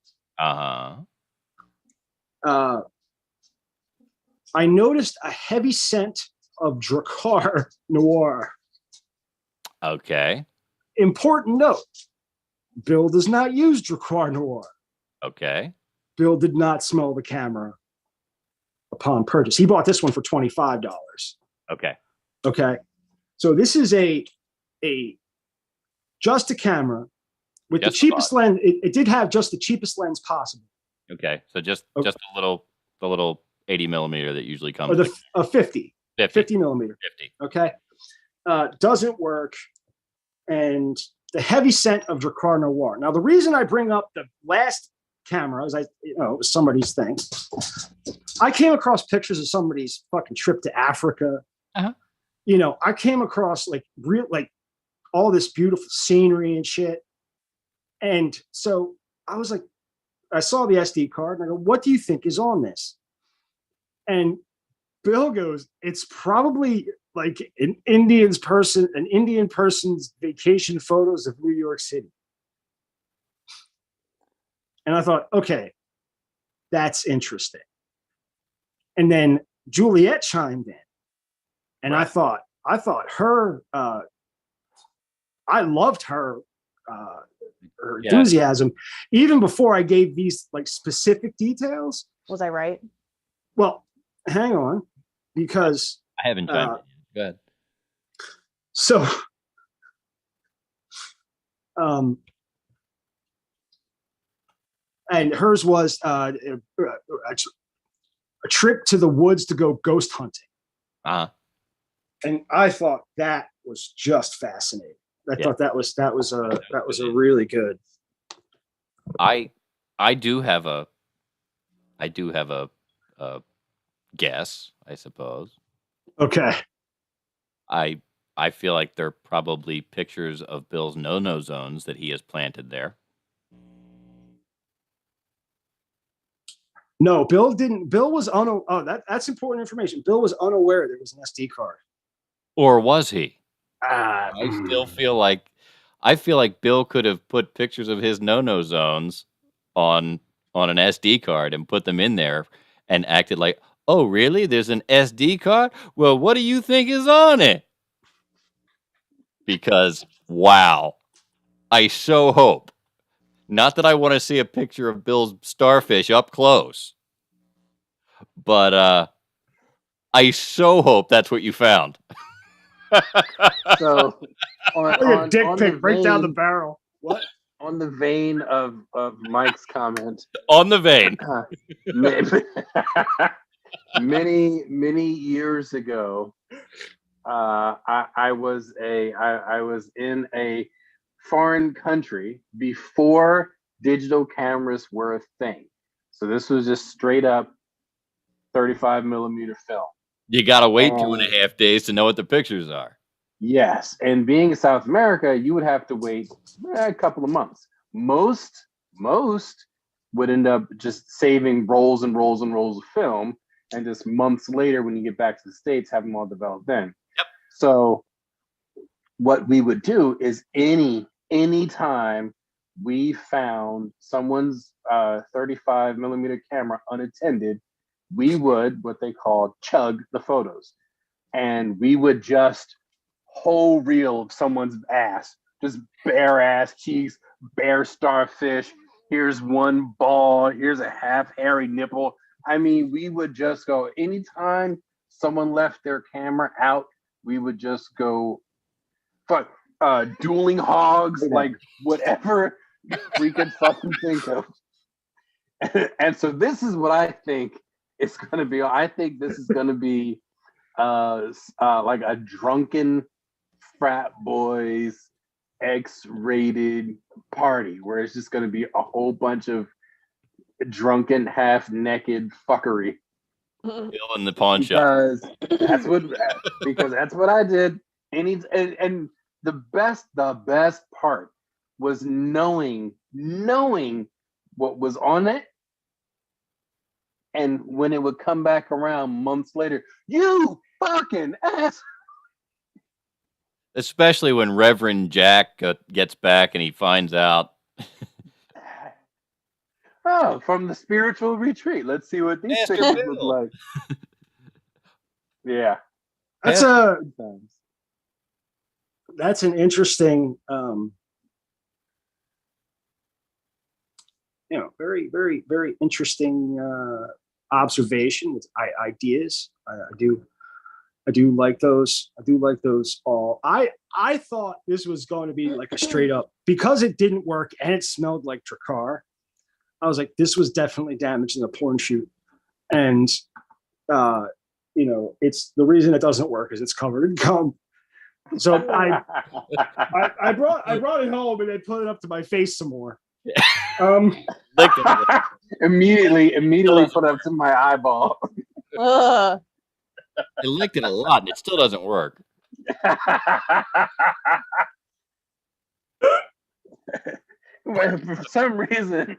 I noticed a heavy scent of Drakkar Noir. Okay. Important note, Bill does not use Drakkar Noir. Okay. Bill did not smell the camera upon purchase. He bought this one for $25. Okay. Okay. So this is just a camera with the cheapest lens. It did have just the cheapest lens possible. Okay. So just the little 80 millimeter that usually comes. Or a 50 millimeter. 50. Okay. Doesn't work. And the heavy scent of Drakkar Noir. Now, the reason I bring up the last camera is it was somebody's thing. I came across pictures of somebody's fucking trip to Africa. I came across all this beautiful scenery and shit. And so I was like, I saw the SD card and I go, what do you think is on this? And Bill goes, it's probably like an Indian person's vacation photos of New York City. And I thought, okay, that's interesting. And then Juliet chimed in. And I thought her I loved her enthusiasm, even before I gave these like specific details. Was I right? Well, hang on, because I haven't chimed in. Go ahead. So, and hers was a trip to the woods to go ghost hunting. And I thought that was just fascinating. I thought that was a really good. I do have a guess, I suppose. Okay. I feel like they're probably pictures of Bill's no-no zones that he has planted there. No, Bill didn't. Bill was that's important information. Bill was unaware there was an SD card. Or was he? I feel like Bill could have put pictures of his no-no zones on an SD card and put them in there and acted like, oh, really? There's an SD card? Well, what do you think is on it? Because, wow, I so hope. Not that I want to see a picture of Bill's starfish up close, but I so hope that's what you found. So, on dick pic right down the barrel. What? On the vein of Mike's comment. On the vein. Many years ago, I was in a foreign country before digital cameras were a thing. So this was just straight up 35 millimeter film. You gotta wait 2.5 days to know what the pictures are. Yes, and being in South America, you would have to wait a couple of months. Most would end up just saving rolls and rolls and rolls of film, and just months later, when you get back to the States, have them all developed then. Yep. So what we would do is any time we found someone's 35 millimeter camera unattended, we would what they call chug the photos, and we would just whole reel of someone's ass, just bare ass cheeks, bare starfish. Here's one ball. Here's a half hairy nipple. I mean, we would just go anytime someone left their camera out, we would just go fuck dueling hogs, like whatever we could fucking think of. And so this is what I think it's gonna be. I think this is gonna be like a drunken frat boys X-rated party where it's just gonna be a whole bunch of drunken, half-naked fuckery. Bill in the pawn shop. Because that's what I did. And the best part was knowing what was on it. And when it would come back around months later, you fucking ass. Especially when Reverend Jack gets back and he finds out. Oh, from the spiritual retreat. Let's see what these pictures look like. Yeah. That's an interesting very, very, very interesting observation with ideas. I do like those. I do like those all. I thought this was going to be like a straight up, because it didn't work and it smelled like Drakkar. I was like, this was definitely damaged in a porn shoot. And it's the reason it doesn't work is it's covered in cum. So I brought it home and then put it up to my face some more. Immediately put it up to my eyeball. I licked it a lot and it still doesn't work. For some reason,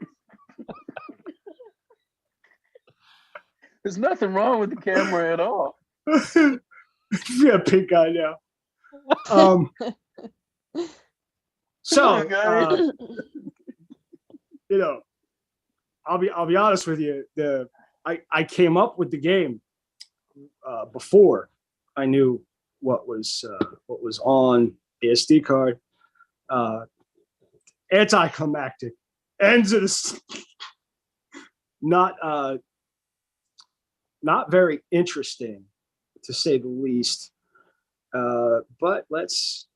there's nothing wrong with the camera at all. Yeah, pink eye now. I'll be honest with you. I came up with the game before I knew what was on the SD card. Anticlimactic. Ends of this. Not very interesting, to say the least. But let's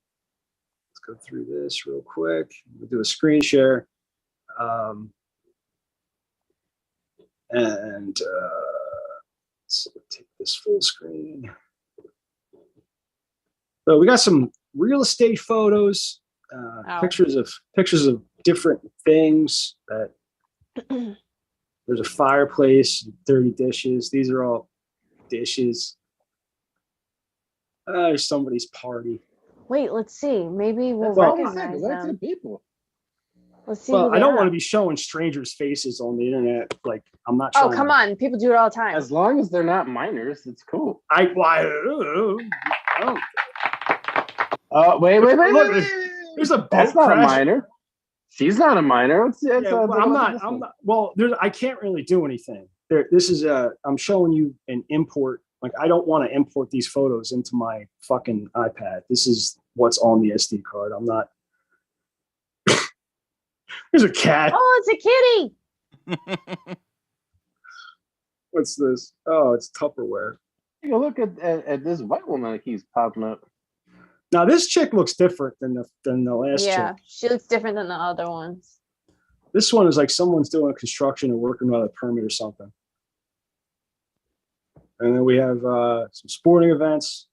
go through this real quick. We'll do a screen share. Let's take this full screen. So we got some real estate photos, pictures of different things. That there's a fireplace, dirty dishes. These are all dishes. There's somebody's party. Wait, let's see. Maybe we'll recognize them. People. Let's see. Well, I don't want to be showing strangers' faces on the internet. Like, I'm not. Oh, come on! People do it all the time. As long as they're not minors, it's cool. Wait. There's a boat That's not crash. a minor. She's not a minor. I'm not. Well, I can't really do anything. This is I'm showing you an import. Like, I don't want to import these photos into my fucking iPad. This is what's on the SD card. I'm not. There's a cat. Oh, it's a kitty. What's this? Oh, it's Tupperware. Take a look at this white woman that keeps popping up. Now this chick looks different than the last chick. Yeah, she looks different than the other ones. This one is like someone's doing construction or working on a permit or something. And then we have some sporting events.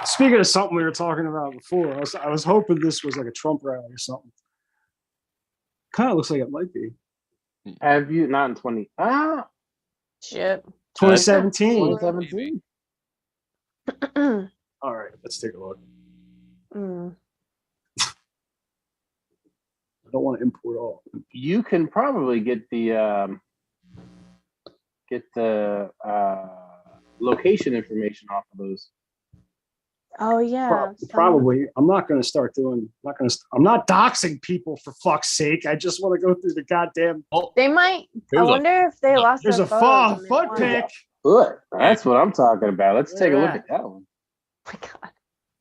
Speaking of something we were talking about before, I was hoping this was like a Trump rally or something. Kind of looks like it might be. Have you not in 20? Shit. 2017. 2017. All right, let's take a look. I don't want to import all. You can probably get the location information off of those. Oh yeah. Probably. I'm not going to start doing. I'm not doxing people, for fuck's sake. I just want to go through the goddamn. They might. I wonder if they lost. There's a foot pic. Good. That's what I'm talking about. Let's take a look at that one. Oh my God.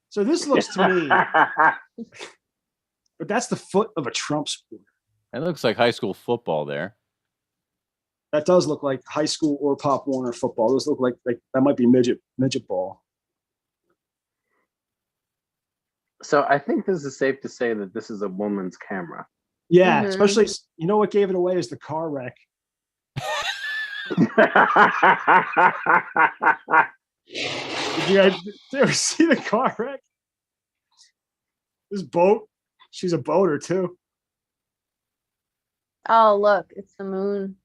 So this looks to me, but that's the foot of a Trump supporter. It looks like high school football there. That does look like high school or Pop Warner football. Those look like that might be midget ball. So I think this is safe to say that this is a woman's camera. Yeah, especially, you know what gave it away is the car wreck. Did you guys ever see the car wreck? This boat, she's a boater too. Oh, look, it's the moon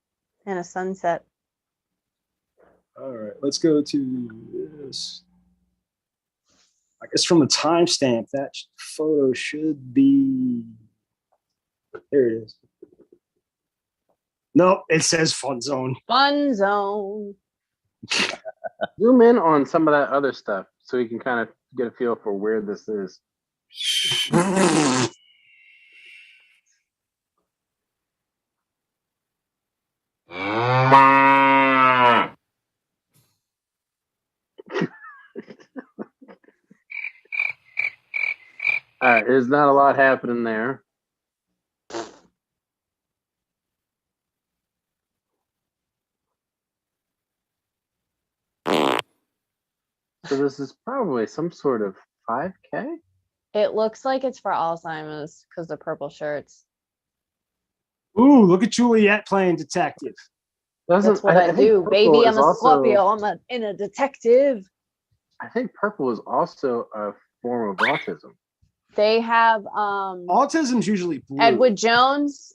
and a sunset. All right, let's go to this. I guess from the timestamp, that photo should be. There it is. Nope, it says Fun Zone. Fun Zone. Zoom in on some of that other stuff so you can kind of get a feel for where this is. All right, there's not a lot happening there. So this is probably some sort of 5K? It looks like it's for Alzheimer's because the purple shirts. Ooh, look at Juliet playing detective. That's what I do, baby. I'm a Scorpio. I'm a detective. I think purple is also a form of autism. They have autism's usually blue. Edward Jones,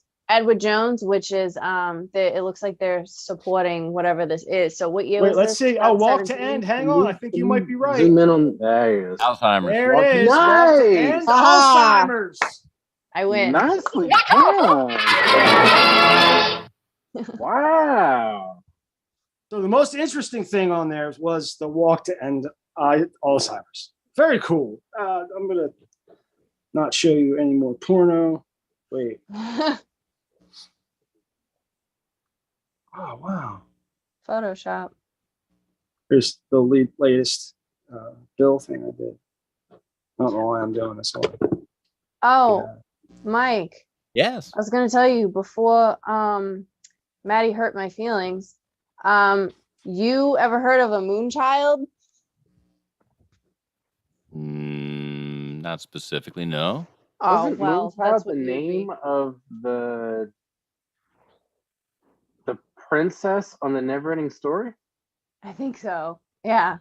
which is it looks like they're supporting whatever this is. So what year? Wait, let's see. Oh, Walk to End. Hang on, I think you might be right. Zoom in on there. He is. Alzheimer's. There it is. Nice. Alzheimer's. I win. Nicely done. Wow. So the most interesting thing on there was the Walk to End Alzheimer's. Very cool. I'm gonna not show you any more porno. Wait. Oh wow. Photoshop. Here's the latest bill thing I did. I don't know why I'm doing this one. Oh, Mike. Yes. I was gonna tell you before Matty hurt my feelings. You ever heard of a moon child? Not specifically, no. Oh, Wasn't well, Moonchild that's the what you'd be. name of the princess on the Neverending Story? I think so. Yeah.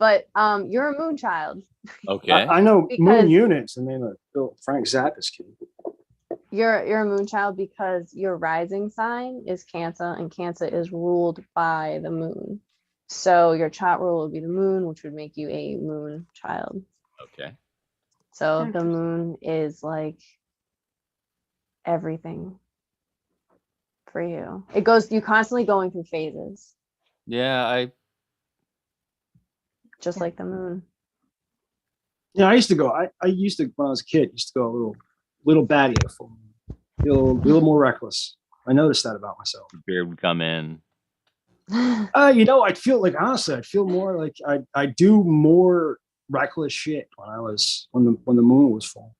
But you're a moon child. Okay. I know Because- Moon Unit's the name of Frank Zappa's kid. You're a moon child because your rising sign is Cancer, and Cancer is ruled by the moon. So your chart rule would be the moon, which would make you a moon child. Okay. So the moon is like everything for you. You're constantly going through phases, Yeah, just like the moon. Yeah, I used to go. I used to when I was a kid. Used to go a little batty at a full moon. Be a little more reckless. I noticed that about myself. the beard would come in. I'd feel like honestly, I'd feel more like I do more reckless shit when the moon was full.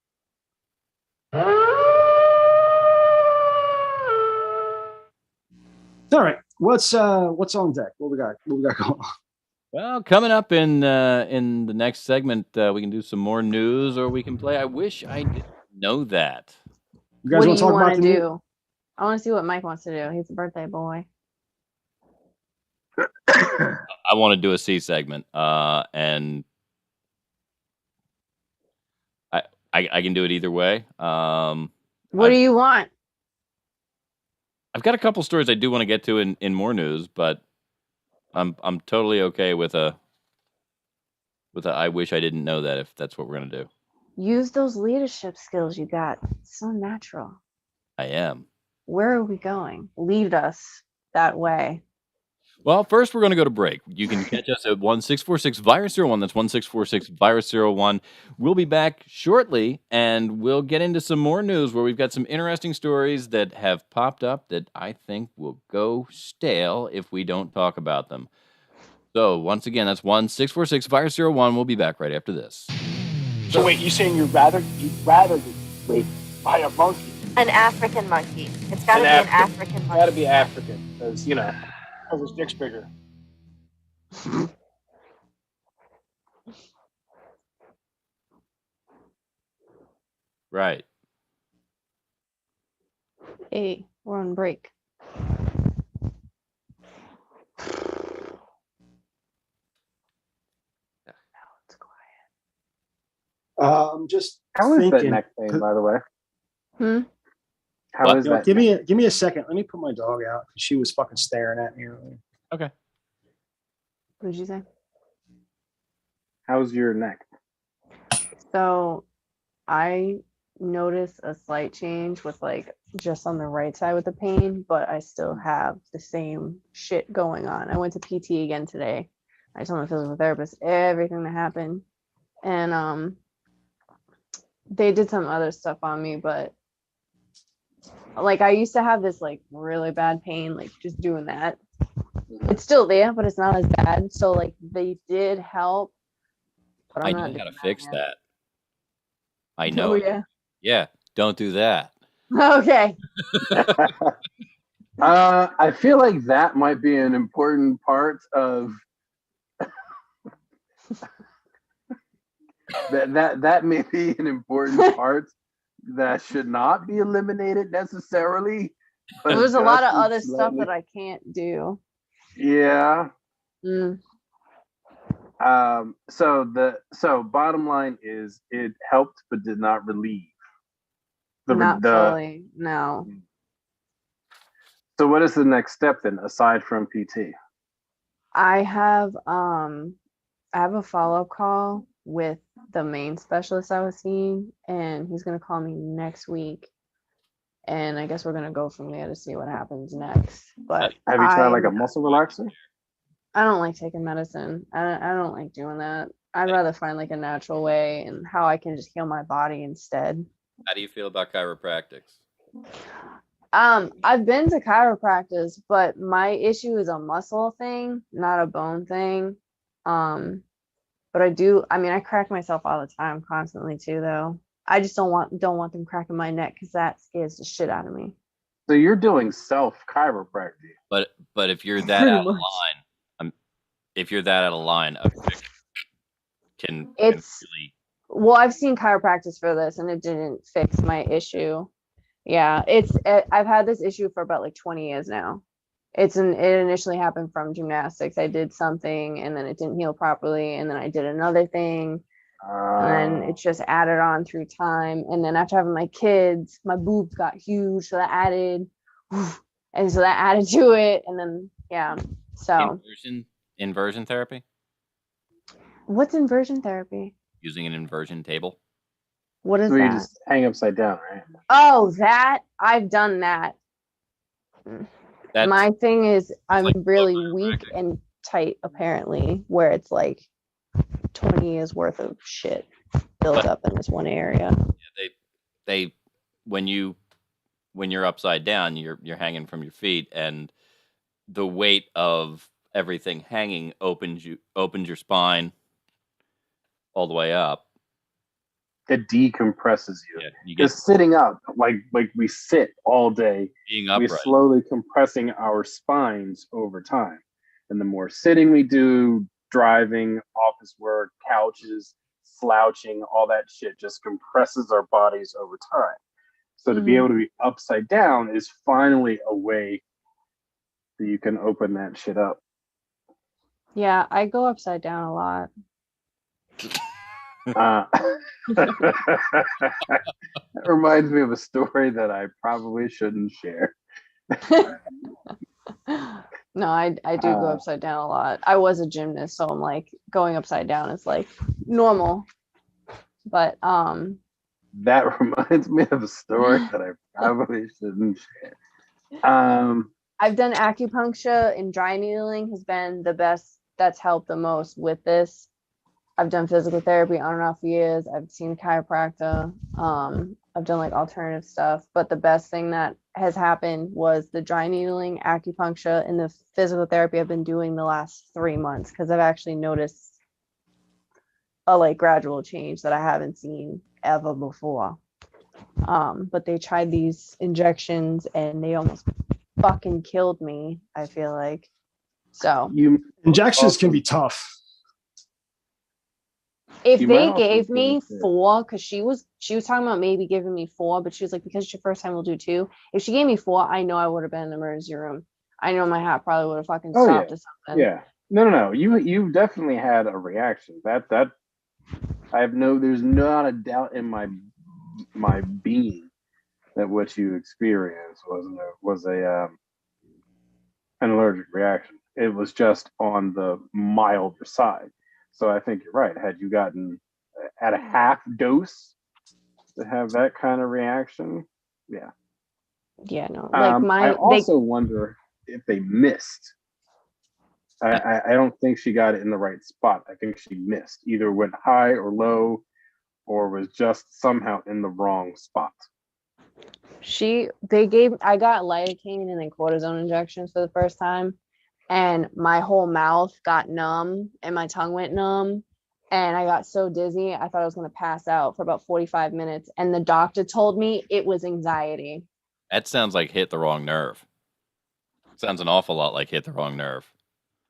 All right, what's on deck? What we got going on? Well, coming up in the next segment, we can do some more news, or we can play. I wish I didn't know that. You guys What do want to you talk about want to the new- do? I want to see what Mike wants to do. He's a birthday boy. I want to do a C segment, and I can do it either way. What do you want? I've got a couple stories I do want to get to in more news, but I'm totally okay with a I wish I didn't know that, if that's what we're gonna do. Use those leadership skills you got. It's so natural. I am. Where are we going? Lead us that way. Well, first we're going to go to break. You can catch us at 1-646-VIRUS-01. That's 1-646-VIRUS-01. We'll be back shortly, and we'll get into some more news where we've got some interesting stories that have popped up that I think will go stale if we don't talk about them. So, once again, that's 1-646-VIRUS-01. We'll be back right after this. So wait, you saying you'd rather buy a monkey? An African monkey. It's got to be an African monkey. Got to be African, because his dick's bigger. Right. Hey, we're on break. I'm just How is that thinking. neck pain, by the way? How What? is that? Give me a second. Let me put my dog out because she was fucking staring at me earlier. Okay. What did you say? How's your neck? So I noticed a slight change with just on the right side with the pain, but I still have the same shit going on. I went to PT again today. I told my physical therapist everything that happened. And they did some other stuff on me, but I used to have this really bad pain, just doing that. It's still there, but it's not as bad. So they did help. But I I'm know not how to doing fix yet. that. I know. Oh, it. yeah. Yeah. Don't do that. Okay. I feel like that might be an important part of that may be an important part that should not be eliminated necessarily. But There's a lot of adjusted other stuff slightly. that I can't do. Yeah. Mm. So bottom line is it helped but did not relieve. Not fully. No. So what is the next step then, aside from PT? I have a follow-up call with the main specialist I was seeing, and he's gonna call me next week. And I guess we're gonna go from there to see what happens next. But Have you tried a muscle relaxer? I don't like taking medicine. I don't like doing that. I'd rather find a natural way and how I can just heal my body instead. How do you feel about chiropractics? I've been to chiropractors, but my issue is a muscle thing, not a bone thing. But I crack myself all the time, constantly too, though. I just don't want them cracking my neck because that scares the shit out of me. So you're doing self chiropractic. But if you're that out of line, a pick can really... Well, I've seen chiropractors for this and it didn't fix my issue. Yeah, I've had this issue for about like 20 years now. It initially happened from gymnastics. I did something and then it didn't heal properly, and then I did another thing, and then it just added on through time. And then after having my kids, my boobs got huge, so that added to it. And then so inversion therapy. What's inversion therapy? Using an inversion table. What is that? You just hang upside down, right? Oh, that I've done that. My thing is I'm like really weak and tight, apparently, where it's like 20 years worth of shit built up in this one area. Yeah, they when you're upside down, you're hanging from your feet, and the weight of everything hanging opens your spine all the way up. It decompresses you. Yeah, you just sitting up, like we sit all day, being upright. We're slowly compressing our spines over time. And the more sitting we do, driving, office work, couches, slouching, all that shit just compresses our bodies over time. So to be able to be upside down is finally a way that you can open that shit up. Yeah, I go upside down a lot. That reminds me of a story that I probably shouldn't share. No, I do go upside down a lot. I was a gymnast, so I'm like going upside down is like normal. But that reminds me of a story that I probably shouldn't share. I've done acupuncture, and dry needling has been the best. That's helped the most with this. I've done physical therapy on and off for years. I've seen a chiropractor. I've done like alternative stuff, but the best thing that has happened was the dry needling, acupuncture, and the physical therapy I've been doing the last 3 months, because I've actually noticed a like gradual change that I haven't seen ever before. But they tried these injections and they almost fucking killed me, I feel like. So injections can be tough. If they gave me 4, because she was talking about maybe giving me 4, but she was like, because it's your first time, we'll do 2. If she gave me 4, I know I would have been in the emergency room. I know my heart probably would have fucking stopped or something. Yeah. No. You definitely had a reaction. That there's not a doubt in my being that what you experienced was an allergic reaction. It was just on the milder side. So I think you're right. Had you gotten at a half dose to have that kind of reaction, yeah. Yeah, no. I also wonder if they missed. I don't think she got it in the right spot. I think she missed. Either went high or low, or was just somehow in the wrong spot. I got lidocaine and then cortisone injections for the first time. And my whole mouth got numb and my tongue went numb. And I got so dizzy, I thought I was going to pass out for about 45 minutes. And the doctor told me it was anxiety. That sounds like hit the wrong nerve. Sounds an awful lot like hit the wrong nerve.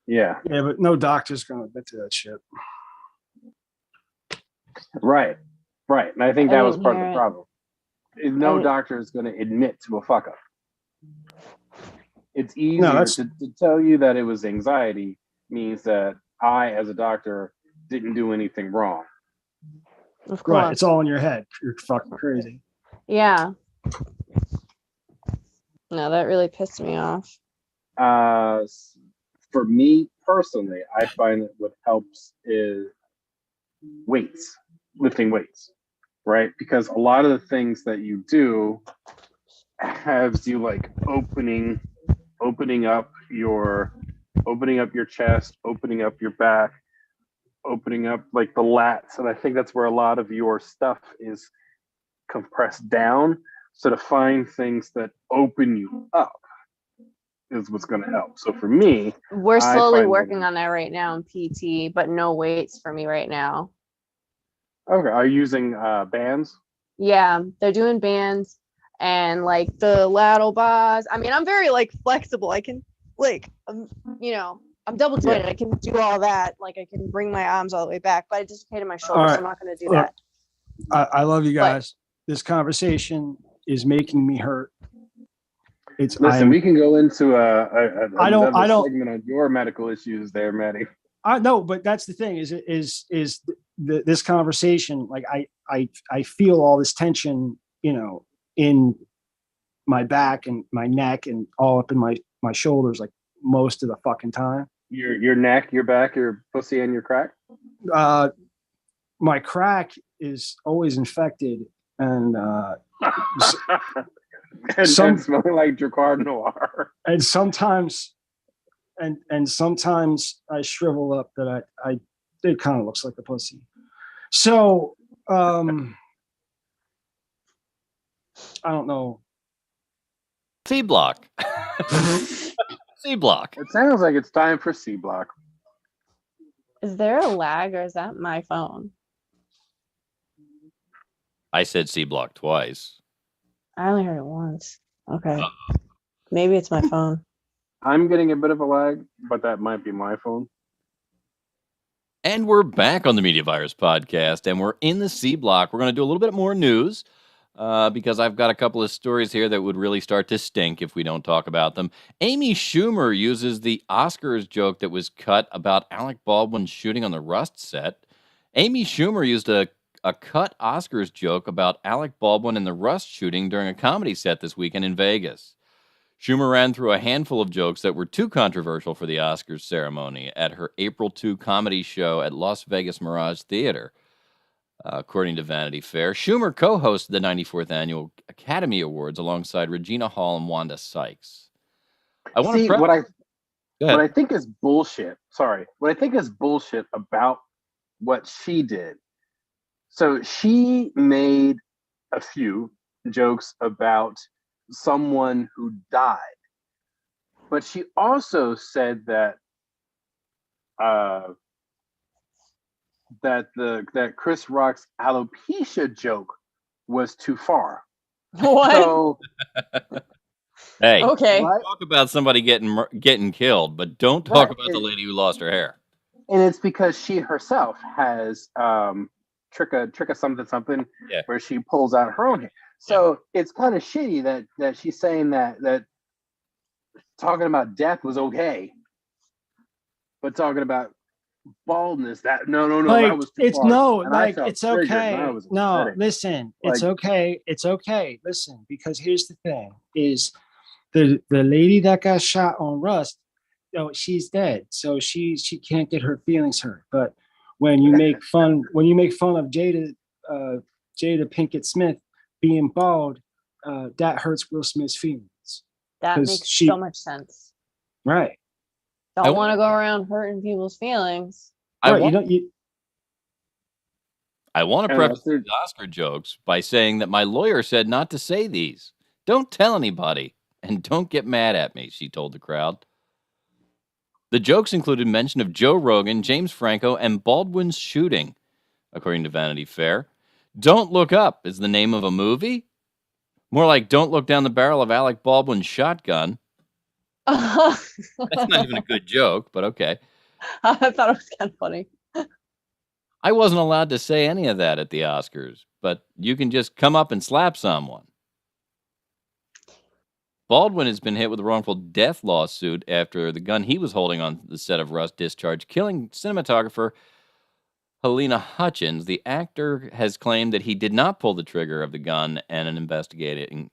Yeah. Yeah, but no doctor's going to admit to that shit. Right. And I think that was part of the problem. No doctor is going to admit to a fuck up. It's easier to tell you that it was anxiety means that I, as a doctor, didn't do anything wrong. Of course. Right. It's all in your head. You're fucking crazy. Yeah. No, that really pissed me off. For me personally, I find that what helps is lifting weights, right? Because a lot of the things that you do has you like opening up your chest, opening up your back, opening up like the lats. And I think that's where a lot of your stuff is compressed down. So to find things that open you up is what's going to help. So for me, we're slowly working on that right now in PT, but no weights for me right now. Okay, are you using bands? Yeah, they're doing bands and like the lateral bars. I mean, I'm very like flexible. I can like, you know, I'm double jointed. I can do all that. Like I can bring my arms all the way back, but I dislocated my shoulder, so I'm not going to do that. I love you guys. This conversation is making me hurt. Listen, we can go into another segment on your medical issues there, Matty. I know, but that's the thing is this conversation. Like I feel all this tension, you know, in my back and my neck and all up in my shoulders, like most of the fucking time. Your neck, your back, your pussy, and your crack. My crack is always infected and smelling like Dracar Noir. And sometimes I shrivel up that it kind of looks like a pussy. So I don't know. C block. C block. It sounds like it's time for C block. Is there a lag or is that my phone? I said C block twice. I only heard it once. Okay. Maybe it's my phone. I'm getting a bit of a lag, but that might be my phone. And we're back on the Media Virus podcast, and we're in the C block. We're going to do a little bit more news because I've got a couple of stories here that would really start to stink if we don't talk about them. Amy Schumer uses the Oscars joke that was cut about Alec Baldwin's shooting on the Rust set. Amy Schumer used a cut Oscars joke about Alec Baldwin and the Rust shooting during a comedy set this weekend in Vegas. Schumer ran through a handful of jokes that were too controversial for the Oscars ceremony at her April 2 comedy show at Las Vegas Mirage Theater. According to Vanity Fair, Schumer co-hosted the 94th Annual Academy Awards alongside Regina Hall and Wanda Sykes. What I think is bullshit. Sorry. What I think is bullshit about what she did. So she made a few jokes about someone who died, but she also said that that Chris Rock's alopecia joke was too far. What? So, hey, okay. Talk about somebody getting killed, but don't talk about the lady who lost her hair. And it's because she herself has trick of something where she pulls out her own hair. So it's kind of shitty that she's saying that talking about death was okay, but talking about baldness no like, that was too far. It's okay. No, listen, it's okay. It's okay. Listen, because here's the thing: is the lady that got shot on Rust, she's dead, so she can't get her feelings hurt. But when you make fun of Jada Pinkett Smith being bald, that hurts Will Smith's feelings. That makes so much sense. Right. Don't want to go around hurting people's feelings. I want to preface these Oscar jokes by saying that my lawyer said not to say these. Don't tell anybody, and don't get mad at me, she told the crowd. The jokes included mention of Joe Rogan, James Franco, and Baldwin's shooting, according to Vanity Fair. Don't Look Up is the name of a movie? More like Don't Look Down the Barrel of Alec Baldwin's Shotgun. That's not even a good joke, but okay. I thought it was kind of funny. I wasn't allowed to say any of that at the Oscars, but you can just come up and slap someone. Baldwin has been hit with a wrongful death lawsuit after the gun he was holding on the set of Rust discharged, killing cinematographer Helena Hutchins. The actor has claimed that he did not pull the trigger of the gun, and an investigation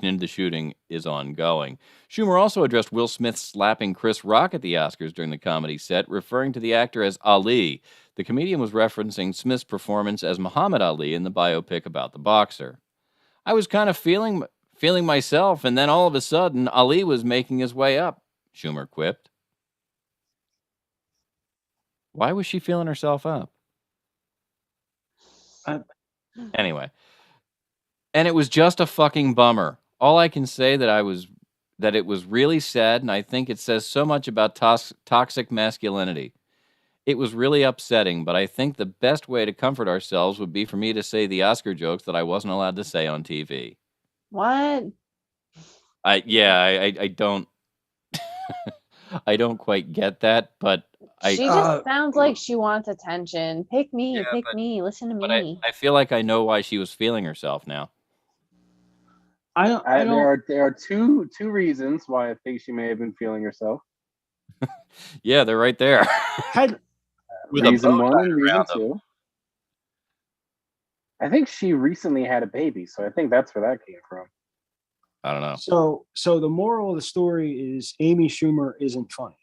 into the shooting is ongoing. Schumer also addressed Will Smith slapping Chris Rock at the Oscars during the comedy set, referring to the actor as Ali. The comedian was referencing Smith's performance as Muhammad Ali in the biopic about the boxer. I was kind of feeling myself, and then all of a sudden, Ali was making his way up, Schumer quipped. Why was she feeling herself up? Anyway. And it was just a fucking bummer. All I can say that I was that it was really sad, and I think it says so much about toxic masculinity. It was really upsetting, but I think the best way to comfort ourselves would be for me to say the Oscar jokes that I wasn't allowed to say on TV. What? I don't I don't quite get that, but She just sounds like she wants attention. Pick me, listen to me. I feel like I know why she was feeling herself now. There are two reasons why I think she may have been feeling herself. Yeah, they're right there. Reason one and reason two. I think she recently had a baby, so I think that's where that came from. I don't know. So the moral of the story is Amy Schumer isn't funny.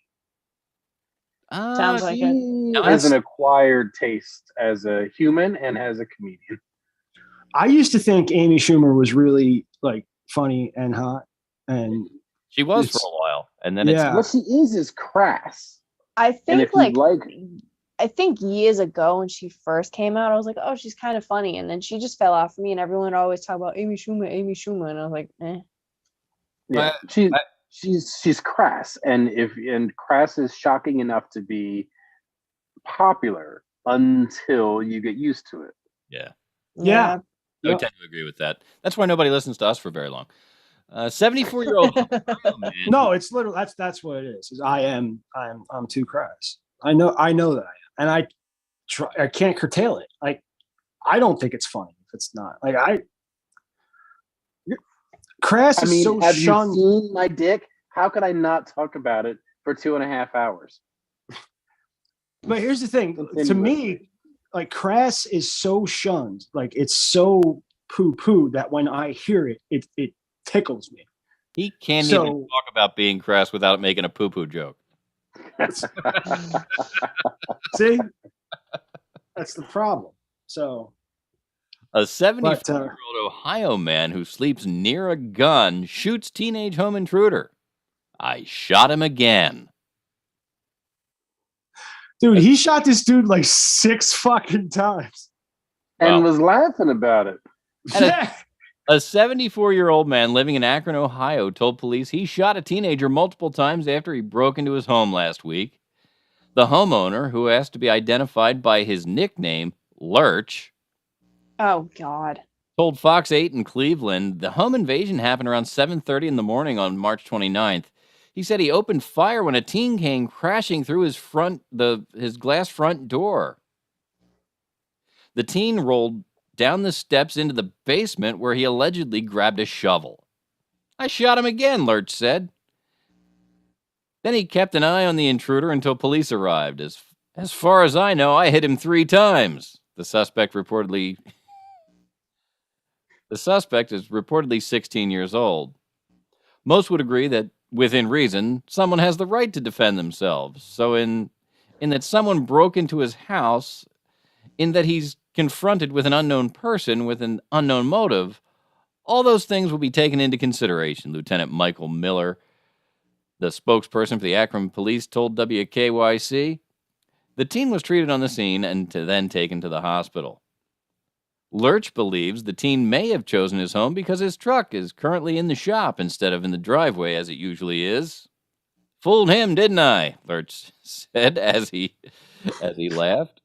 Sounds like it. Has an acquired taste as a human and as a comedian. I used to think Amy Schumer was really like funny and hot, and she was for a while, and then what she is crass. I think I think years ago when she first came out, I was like, oh, she's kind of funny, and then she just fell off for me, and everyone would always talk about Amy Schumer, and I was like, eh. Yeah, she's crass, and crass is shocking enough to be popular until you get used to it. Yeah. I would tend to agree with that. That's why nobody listens to us for very long. 74-year-old. No, it's literally that's what it is. I'm too crass. I know that I am, and I can't curtail it. Like, I don't think it's funny if it's not. Like, crass is so have shunned. You seen my dick? How could I not talk about it for 2.5 hours? But here's the thing. To me, like, crass is so shunned. Like, it's so poo-poo that when I hear it, it tickles me. He can't even talk about being crass without making a poo-poo joke. See? That's the problem. So a 74-year-old Ohio man who sleeps near a gun shoots teenage home intruder. I shot him again. Dude, he shot this dude like 6 fucking times. And was laughing about it. Yeah. A 74-year-old man living in Akron, Ohio, told police he shot a teenager multiple times after he broke into his home last week. The homeowner, who asked to be identified by his nickname, Lurch, oh, God, told Fox 8 in Cleveland the home invasion happened around 7:30 in the morning on March 29th. He said he opened fire when a teen came crashing through his glass front door. The teen rolled down the steps into the basement where he allegedly grabbed a shovel. I shot him again, Lurch said. Then he kept an eye on the intruder until police arrived. As far as I know, I hit him 3 times. The suspect is reportedly 16 years old. Most would agree that, within reason, someone has the right to defend themselves. So in that someone broke into his house, in that he's confronted with an unknown person with an unknown motive, all those things will be taken into consideration, Lieutenant Michael Miller, the spokesperson for the Akron police, told WKYC. The teen was treated on the scene and then taken to the hospital. Lurch believes the teen may have chosen his home because his truck is currently in the shop instead of in the driveway as it usually is. Fooled him, didn't I? Lurch said as he laughed.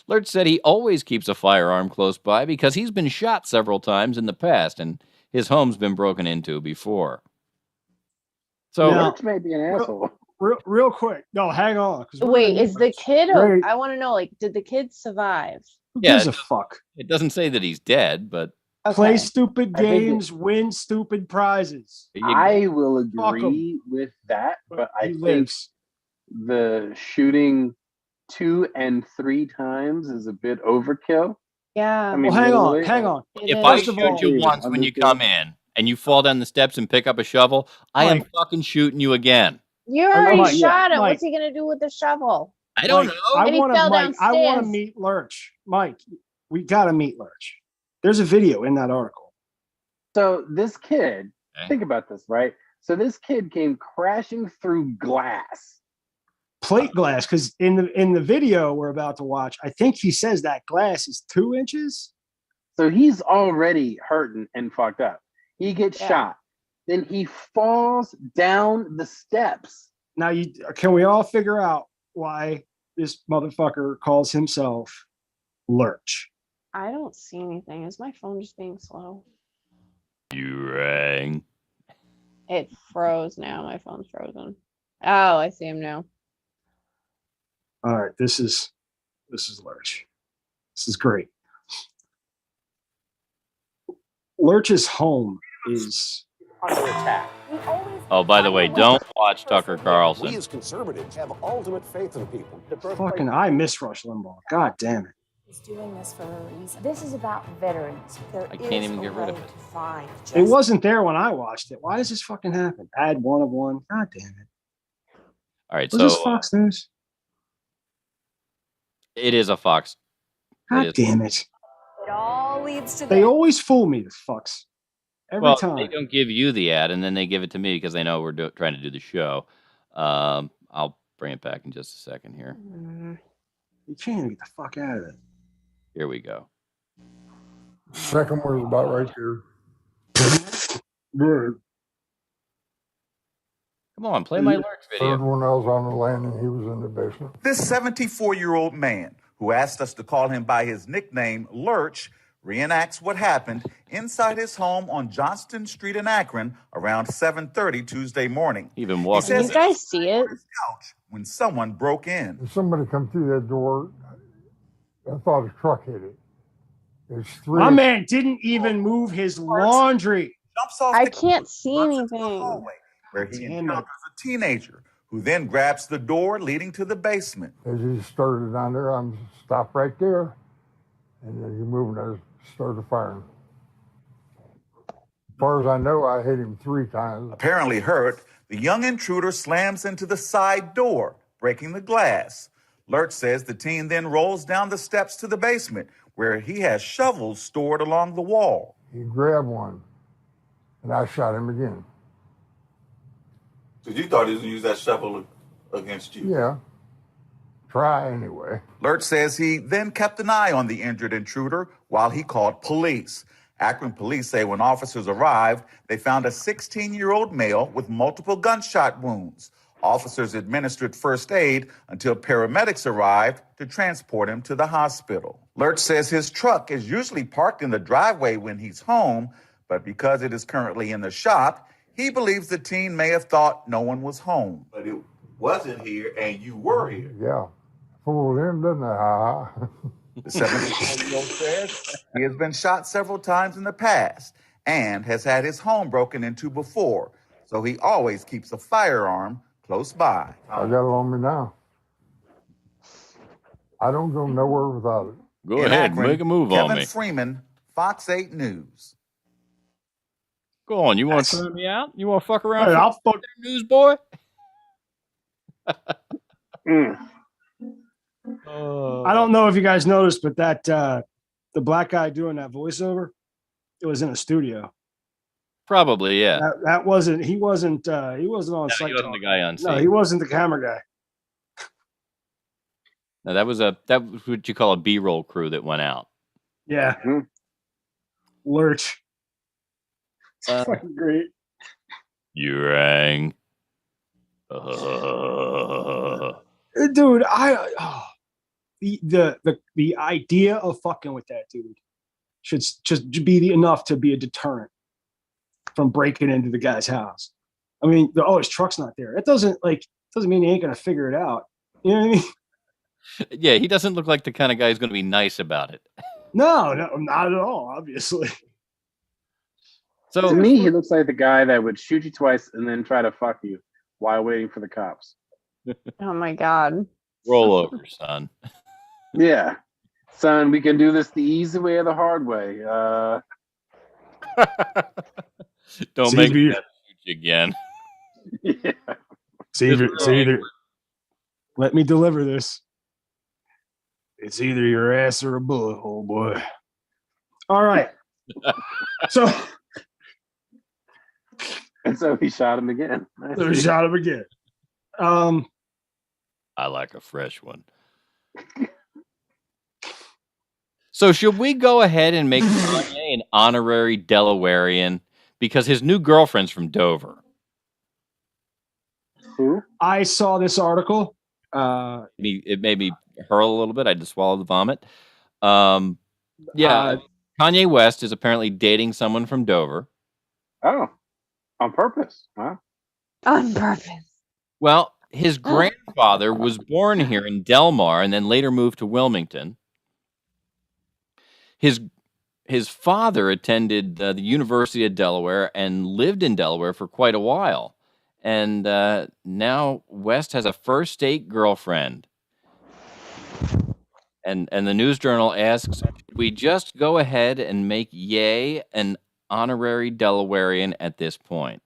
Lurch said he always keeps a firearm close by because he's been shot several times in the past and his home's been broken into before. So Lurch may be an asshole. Real quick. No, hang on. Wait, is the kid? I want to know, like, did the kid survive? Who gives a fuck? It doesn't say that he's dead, but play stupid games, win stupid prizes. I will agree with that, but I think the shooting 2 and 3 times is a bit overkill. Yeah. I mean, hang on. If I shoot you once when you come in and you fall down the steps and pick up a shovel, I am fucking shooting you again. You already shot him. What's he gonna do with the shovel? I don't know. I want to meet Lurch. Mike, we got to meet Lurch. There's a video in that article. So this kid, think about this, right? So this kid came crashing through glass. Plate glass, because in the video we're about to watch, I think he says that glass is 2 inches. So he's already hurting and fucked up. He gets shot. then he falls down the steps. Now, can we all figure out why this motherfucker calls himself Lurch? I don't see anything. Is my phone just being slow? You rang. It froze now. My phone's frozen. Oh, I see him now. All right, this is Lurch. This is great. Lurch's home is under attack. Oh, by the way, don't watch Tucker We Carlson. as conservatives have ultimate faith in people. fucking. I miss Rush Limbaugh. God damn it. He's doing this for a reason. This is about veterans. I can't even get rid of it. It wasn't there when I watched it. Why does this fucking happen? Add one of one. God damn it. All right, Was this Fox News? it is a Fox. God damn it. It all leads to They always fool me, the fucks. Every time. They don't give you the ad, and then they give it to me because they know we're trying to do the show. I'll bring it back in just a second here. You can't even get the fuck out of it. Here we go. Second one is about right here. Come on, play my Lurch video. Third one, I was on the landing. He was in the basement. This 74-year-old man, who asked us to call him by his nickname, Lurch, reenacts what happened inside his home on Johnston Street in Akron around 7:30 Tuesday morning. Even walking. Can you guys see it? Couch when someone broke in. If somebody come through that door, I thought a truck hit it. It's three. My man didn't even move his laundry. Jumps off I the can't see runs into the anything. hallway, where he Damn it. encounters a teenager who then grabs the door leading to the basement. As he started down there, I'm stopped right there. And then he moved and I started firing. As far as I know, I hit him 3 times. Apparently hurt, the young intruder slams into the side door, breaking the glass. Lurch says the teen then rolls down the steps to the basement, where he has shovels stored along the wall. He grabbed one, and I shot him again. So you thought he was going to use that shovel against you? Yeah. Try anyway. Lurch says he then kept an eye on the injured intruder while he called police. Akron police say when officers arrived, they found a 16-year-old male with multiple gunshot wounds. Officers administered first aid until paramedics arrived to transport him to the hospital. Lurch says his truck is usually parked in the driveway when he's home, but because it is currently in the shop, he believes the teen may have thought no one was home. But it wasn't here, and you were here. Yeah. Fooled him, didn't I? The 74-year-old says he has been shot several times in the past and has had his home broken into before, so he always keeps a firearm close by. I got it on me now. I don't go nowhere without it. Go In ahead, Akron, make a move on Kevin me. Freeman, Fox 8 News. Go on, you want to try me out? You want to fuck around? Hey, I'll fuck news boy. I don't know if you guys noticed, but that the black guy doing that voiceover, it was in a studio. Probably, yeah. That wasn't. He wasn't on No, site. he wasn't the guy on No, scene. he wasn't the camera guy. No, that was what you call a B-roll crew that went out. Yeah. Lurch. It's fucking great. You rang. Dude, the idea of fucking with that dude should just be enough to be a deterrent from breaking into the guy's house. I mean, his truck's not there. It doesn't mean he ain't gonna figure it out. You know what I mean? Yeah, he doesn't look like the kind of guy who's going to be nice about it. No, not at all. Obviously. So to me, he looks like the guy that would shoot you twice and then try to fuck you while waiting for the cops. Oh my God. Roll over, son. Yeah. Son, we can do this the easy way or the hard way. Don't make me shoot you again. Yeah. See either. Let me deliver this. It's either your ass or a bullet hole, boy. All right. And so he shot him again. He shot him again. I like a fresh one. So should we go ahead and make Kanye an honorary Delawarean? because his new girlfriend's from Dover. Who? I saw this article. It made me hurl a little bit. I had to swallow the vomit. Kanye West is apparently dating someone from Dover. Oh, on purpose, huh? On purpose. Well, his grandfather was born here in Delmar and then later moved to Wilmington. His father attended the University of Delaware and lived in Delaware for quite a while. And now West has a first state girlfriend. And the News Journal asks, we just go ahead and make Ye an honorary Delawarean at this point.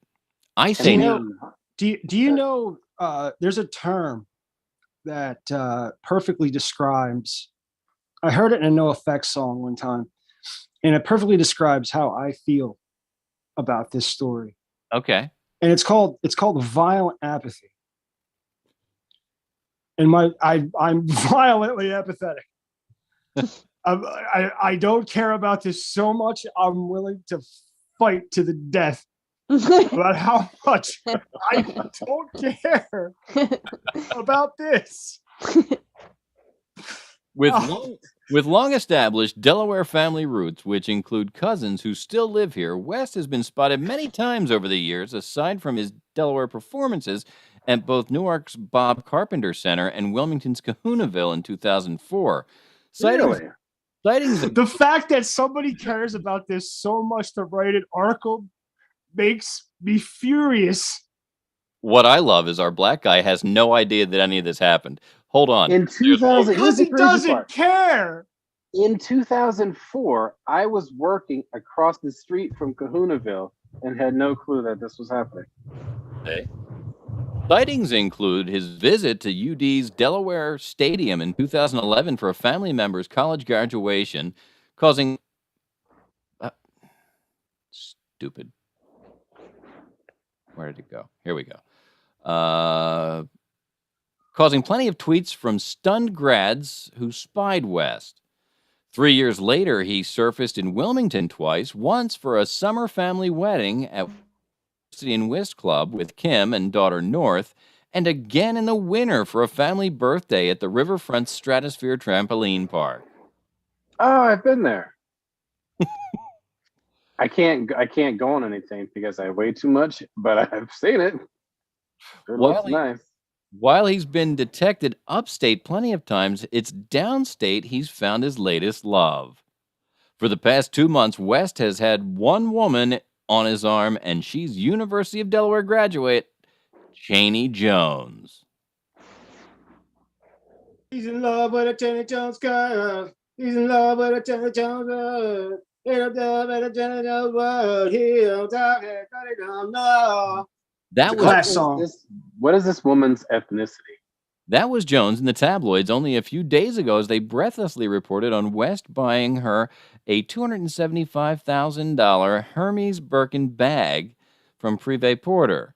I say no. Do you know there's a term that perfectly describes, I heard it in a NoFX song one time, and it perfectly describes how I feel about this story. Okay. And it's called violent apathy. And I'm violently apathetic. I don't care about this so much. I'm willing to fight to the death about how much I don't care about this. With long-established Delaware family roots, which include cousins who still live here, West has been spotted many times over the years, aside from his Delaware performances at both Newark's Bob Carpenter Center and Wilmington's Kahunaville in 2004. Sightings. The fact that somebody cares about this so much to write an article makes me furious. What I love is our black guy has no idea that any of this happened. Hold on. In 2000, because he doesn't care. In 2004, I was working across the street from Kahunaville and had no clue that this was happening. Hey. Sightings include his visit to UD's Delaware Stadium in 2011 for a family member's college graduation, causing... stupid. Where did it go? Here we go. Causing plenty of tweets from stunned grads who spied West. 3 years later, he surfaced in Wilmington twice, once for a summer family wedding at City and Whist Club with Kim and daughter North, and again in the winter for a family birthday at the Riverfront Stratosphere Trampoline Park. Oh, I've been there. I can't go on anything because I weigh too much, but I've seen it. It looks nice. While he's been detected upstate plenty of times, it's downstate he's found his latest love. For the past 2 months, West has had one woman on his arm, and she's University of Delaware graduate Cheney Jones. He's in love with a Cheney Jones girl. He's in love with a Cheney Jones girl. That was class song. What is this woman's ethnicity? That was Jones in the tabloids only a few days ago as they breathlessly reported on West buying her a $275,000 Hermes Birkin bag from Privé Porter.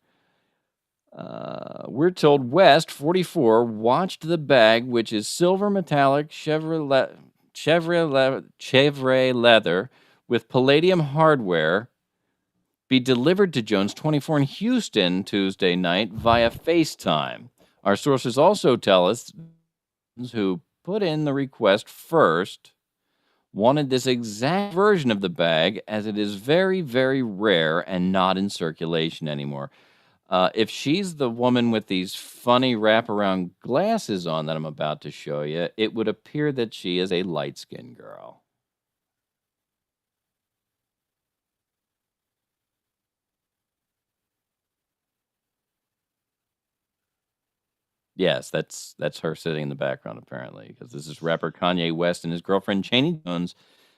We're told West, 44, watched the bag, which is silver metallic Chevrolet leather with palladium hardware, be delivered to Jones, 24, in Houston Tuesday night via FaceTime. Our sources also tell us who put in the request first wanted this exact version of the bag, as it is very, very rare and not in circulation anymore. If she's the woman with these funny wraparound glasses on that I'm about to show you, it would appear that she is a light-skinned girl. Yes, that's her sitting in the background, apparently, because this is rapper Kanye West and his girlfriend Cheney Jones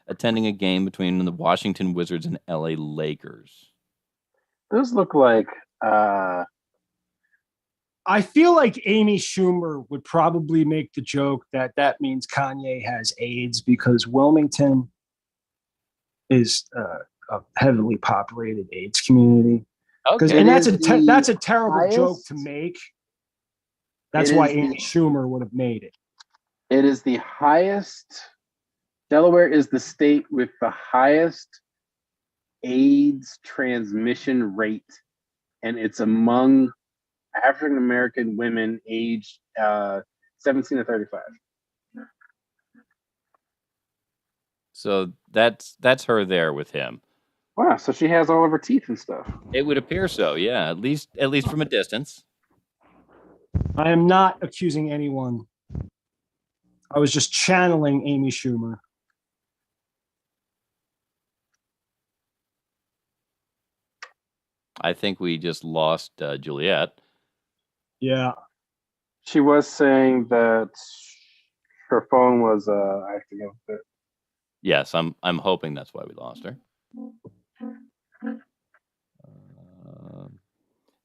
attending a game between the Washington Wizards and LA Lakers. Those look like... I feel like Amy Schumer would probably make the joke that means Kanye has AIDS because Wilmington is a heavily populated AIDS community. Okay. And that's a terrible joke to make. That's why Amy Schumer would have made it. It is the highest. Delaware is the state with the highest AIDS transmission rate, and it's among African American women aged 17 to 35. So that's her there with him. Wow, so she has all of her teeth and stuff. It would appear so, yeah. At least from a distance. I am not accusing anyone. I was just channeling Amy Schumer. I think we just lost Juliet. Yeah. She was saying that her phone was acting up a bit. Yes, I'm hoping that's why we lost her.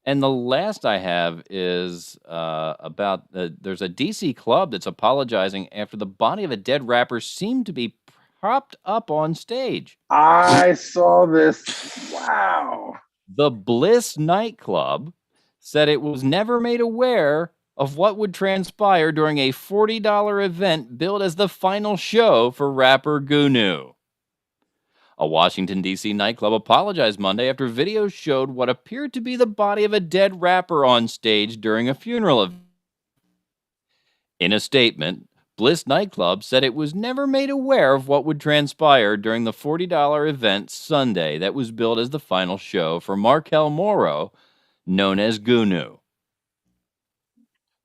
And the last I have is about there's a DC club that's apologizing after the body of a dead rapper seemed to be propped up on stage. I saw this. Wow. The Bliss nightclub said it was never made aware of what would transpire during a $40 event billed as the final show for rapper Gunu. A Washington, D.C. nightclub apologized Monday after videos showed what appeared to be the body of a dead rapper on stage during a funeral event. In a statement, Bliss nightclub said it was never made aware of what would transpire during the $40 event Sunday that was billed as the final show for Markel Morrow, known as Gunu.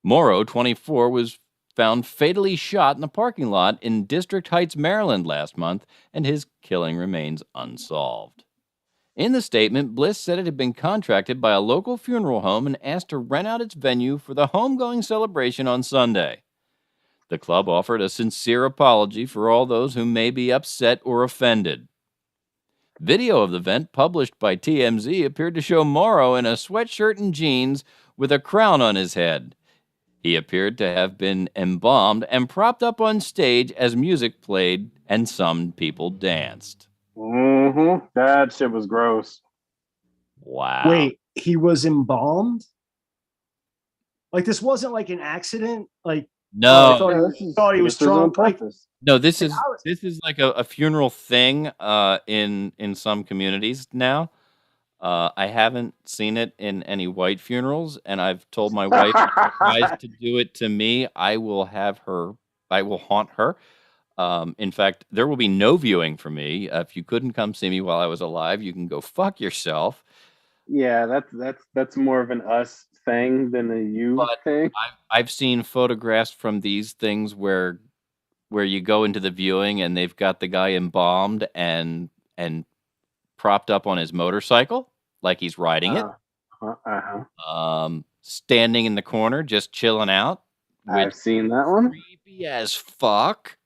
Morrow, 24, was found fatally shot in a parking lot in District Heights, Maryland last month, and his killing remains unsolved. In the statement, Bliss said it had been contracted by a local funeral home and asked to rent out its venue for the homegoing celebration on Sunday. The club offered a sincere apology for all those who may be upset or offended. Video of the event published by TMZ appeared to show Morrow in a sweatshirt and jeans with a crown on his head. He appeared to have been embalmed and propped up on stage as music played and some people danced. Mm-hmm. That shit was gross. Wow. Wait, he was embalmed? Like this wasn't like an accident? Like no, I thought he was drunk. No, this is like a funeral thing in some communities now. I haven't seen it in any white funerals, and I've told my wife if she tries to do it to me, I will haunt her. In fact, there will be no viewing for me. If you couldn't come see me while I was alive, you can go fuck yourself. Yeah, that's more of an us thing than a you thing. I've seen photographs from these things where you go into the viewing and they've got the guy embalmed and propped up on his motorcycle like he's riding it. Standing in the corner, just chilling out. I've seen that one. Creepy as fuck.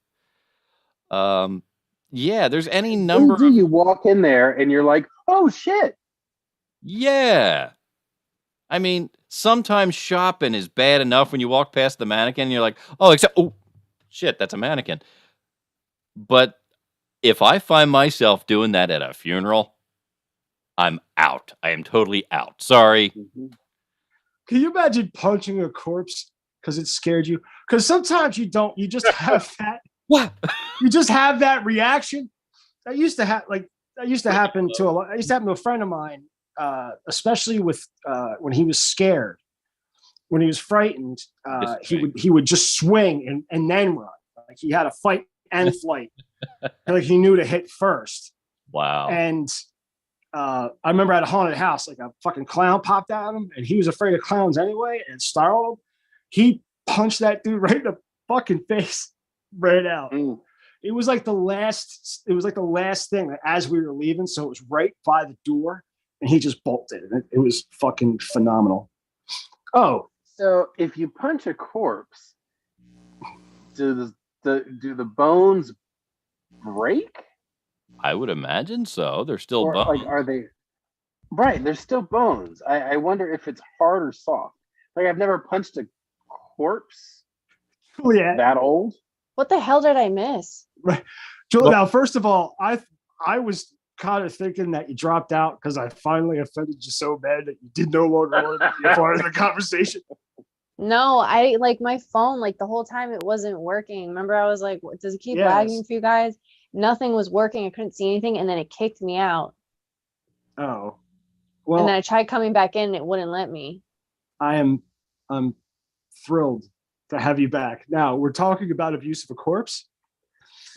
Yeah, there's any number. You walk in there and you're like, oh shit. Yeah. I mean, sometimes shopping is bad enough when you walk past the mannequin and you're like, oh shit, that's a mannequin. But if I find myself doing that at a funeral, I'm out. I am totally out. Sorry. Can you imagine punching a corpse because it scared you? Because sometimes you don't. You just have that. What? You just have that reaction. That used to happen to a friend of mine, especially with when he was scared, when he was frightened. He would just swing and then run. Like he had a fight and flight. Like he knew to hit first. Wow. And I remember at a haunted house, like a fucking clown popped at him, and he was afraid of clowns anyway, and startled him. He punched that dude right in the fucking face, right out. It was like the last thing as we were leaving, so it was right by the door, and he just bolted. It was fucking phenomenal. Oh, so if you punch a corpse, do the bones break? I would imagine so. They're still bones. Like, are they? Right, they're still bones. I wonder if it's hard or soft. Like, I've never punched a corpse that old. What the hell did I miss? Right, Juliet. Now, first of all, I was kind of thinking that you dropped out because I finally offended you so bad that you did no longer want to be a part of the conversation. No, I like my phone, like the whole time it wasn't working. Remember, I was like, does it keep lagging for you guys? Nothing was working. I couldn't see anything. And then it kicked me out. Oh, And well, then I tried coming back in, and it wouldn't let me. I'm thrilled to have you back. Now we're talking about abuse of a corpse.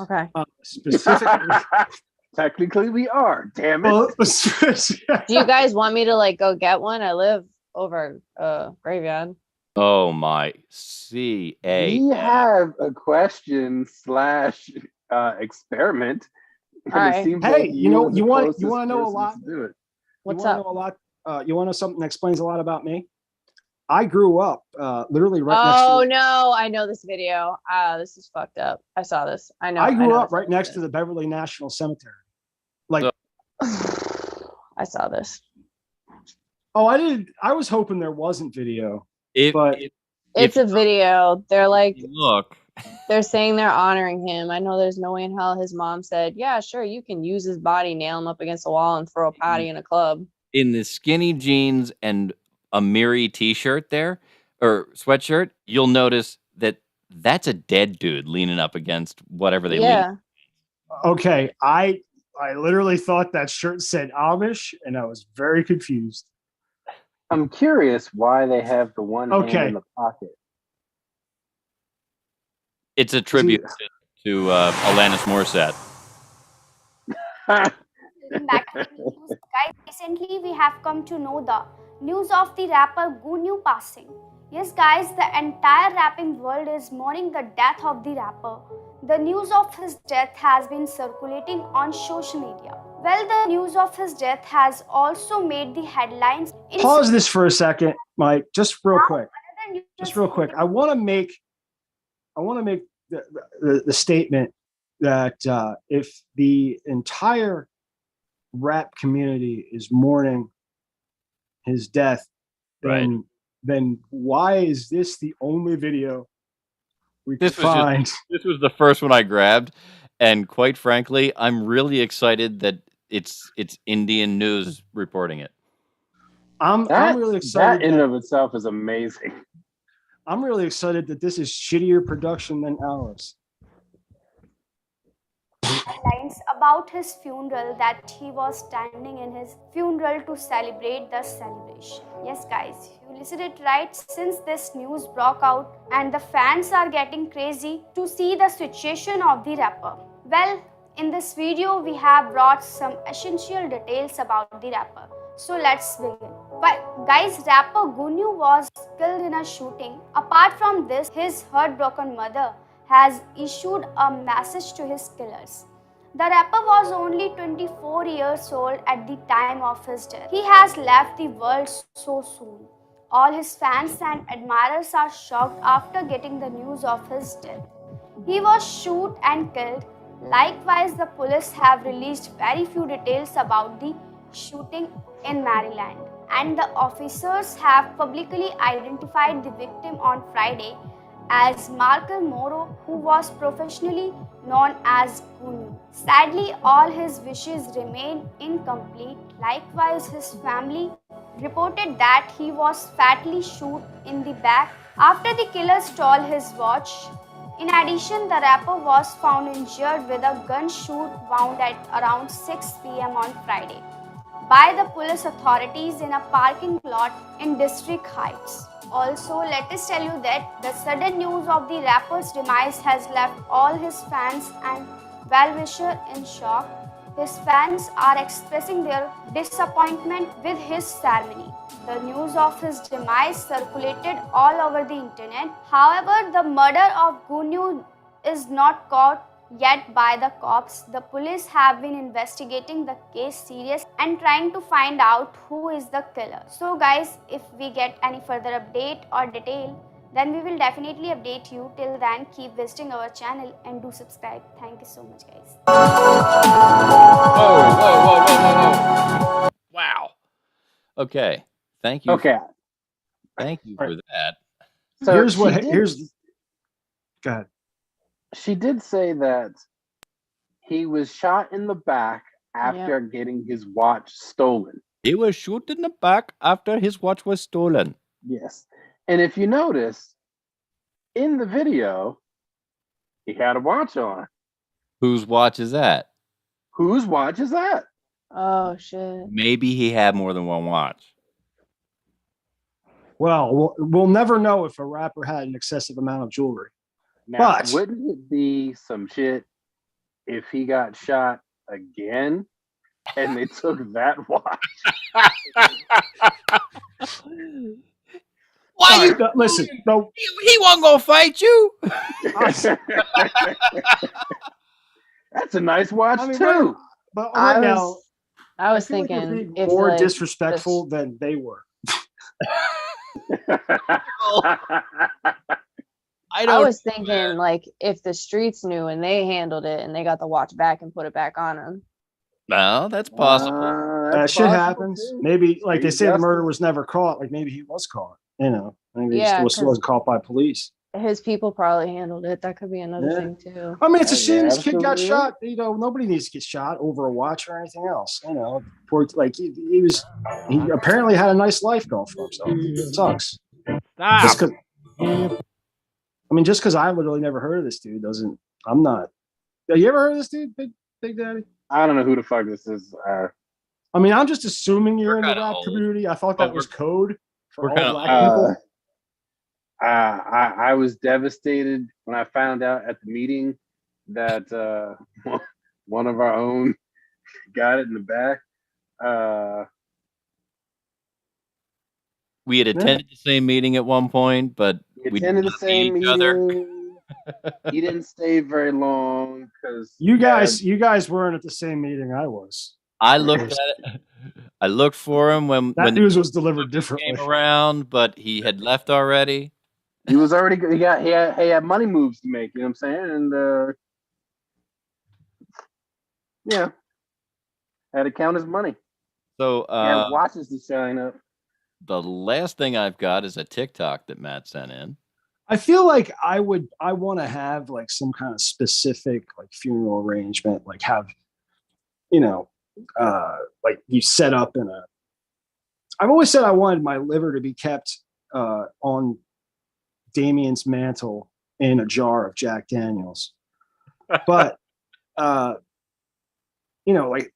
Okay. Specifically, Technically, we are. Damn it. well, Do you guys want me to like go get one? I live over graveyard. Oh my CA. We have a question / experiment. And All it right. seems Hey, like you know, are the you want closest to know a person lot. to do it. What's you up? Know a lot. You want to know something that explains a lot about me? I grew up literally right next to. Oh no, I know this video. This is fucked up. I saw this. I know. I grew know up right next to the Beverly National Cemetery. Like, I saw this. oh, I didn't. I was hoping there wasn't video, but it's a video. They're like, look. They're saying they're honoring him. I know there's no way in hell his mom said, yeah, sure, you can use his body, nail him up against the wall, and throw a party in a club. In the skinny jeans and a Miri t-shirt there, or sweatshirt, you'll notice that that's a dead dude leaning up against whatever they lean. Okay, I literally thought that shirt said Amish, and I was very confused. I'm curious why they have the one hand in the pocket. It's a tribute to Alanis Morissette. Back to the news, guys. Recently, we have come to know the news of the rapper Gunu passing. Yes, guys, the entire rapping world is mourning the death of the rapper. The news of his death has been circulating on social media. Well, the news of his death has also made the headlines. Pause this for a second, Mike. Just real quick. I want to make the statement that if the entire rap community is mourning his death, then why is this the only video we can find? This was the first one I grabbed, and quite frankly, I'm really excited that it's Indian news reporting it. I'm really excited. That in and of itself is amazing. I'm really excited that this is shittier production than ours. Lines about his funeral, that he was standing in his funeral to celebrate the celebration. Yes, guys, you listened it right. Since this news broke out and the fans are getting crazy to see the situation of the rapper. Well, in this video, we have brought some essential details about the rapper. So let's begin. But guys, rapper Gunu was killed in a shooting. Apart from this, his heartbroken mother has issued a message to his killers. The rapper was only 24 years old at the time of his death. He has left the world so soon. All his fans and admirers are shocked after getting the news of his death. He was shot and killed. Likewise, the police have released very few details about the shooting in Maryland, and the officers have publicly identified the victim on Friday as Markel Morrow, who was professionally known as Gunu. Sadly, all his wishes remain incomplete. Likewise, his family reported that he was fatally shot in the back after the killer stole his watch. In addition, the rapper was found injured with a gunshot wound at around 6 p.m. on Friday by the police authorities in a parking lot in District Heights. Also, let us tell you that the sudden news of the rapper's demise has left all his fans and well-wishers in shock. His fans are expressing their disappointment with his ceremony. The news of his demise circulated all over the internet. However, the murder of Gunu is not caught yet by the cops. The police have been investigating the case seriously and trying to find out who is the killer. So guys, if we get any further update or detail, then we will definitely update you. Till then, keep visiting our channel and do subscribe. Thank you so much, guys. Whoa. Wow. Okay. Thank you. Okay. Thank you for that. So Go ahead. She did say that he was shot in the back after getting his watch stolen. He was shot in the back after his watch was stolen. Yes. And if you notice, in the video, he had a watch on. Whose watch is that? Whose watch is that? Oh shit. Maybe he had more than one watch. Well, we'll never know if a rapper had an excessive amount of jewelry. Now, But wouldn't it be some shit if he got shot again and they took that watch? Why you listen? No, he wasn't gonna fight you. That's a nice watch too. Right, but right now, I was feel thinking like if more like, disrespectful than they were. I was thinking like if the streets knew and they handled it and they got the watch back and put it back on him. No, that's possible. That shit happens. Too. Maybe like they say justice. the murderer was never caught. Like maybe he was caught. You know, maybe Yeah, he just wasn't caught by police. His people probably handled it. That could be another thing too. I mean, it's a shame this kid got absolutely. shot. You know, nobody needs to get shot over a watch or anything else. You know, poor, like he apparently had a nice life going for himself. It sucks. Stop. Just because I literally never heard of this dude doesn't. I'm not. Have you ever heard of this dude, Big Daddy? I don't know who the fuck this is. I mean, I'm just assuming you're in the rap community. I thought that was code for all black people. I was devastated when I found out at the meeting that one of our own got it in the back. We had attended the same meeting at one point, but we attended the same each other. meeting. He didn't stay very long because you guys weren't at the same meeting I was. I looked at it. I looked for him when that news was delivered differently. Came around, but he had left already. He was already. He had money moves to make. You know what I'm saying? And yeah, had to count his money. So watches to shine up. The last thing I've got is a TikTok that Matt sent in. I feel like I want to have like some kind of specific like funeral arrangement, like have, you know, like you set up in a. I've always said I wanted my liver to be kept on Damien's mantle in a jar of Jack Daniels, but you know, like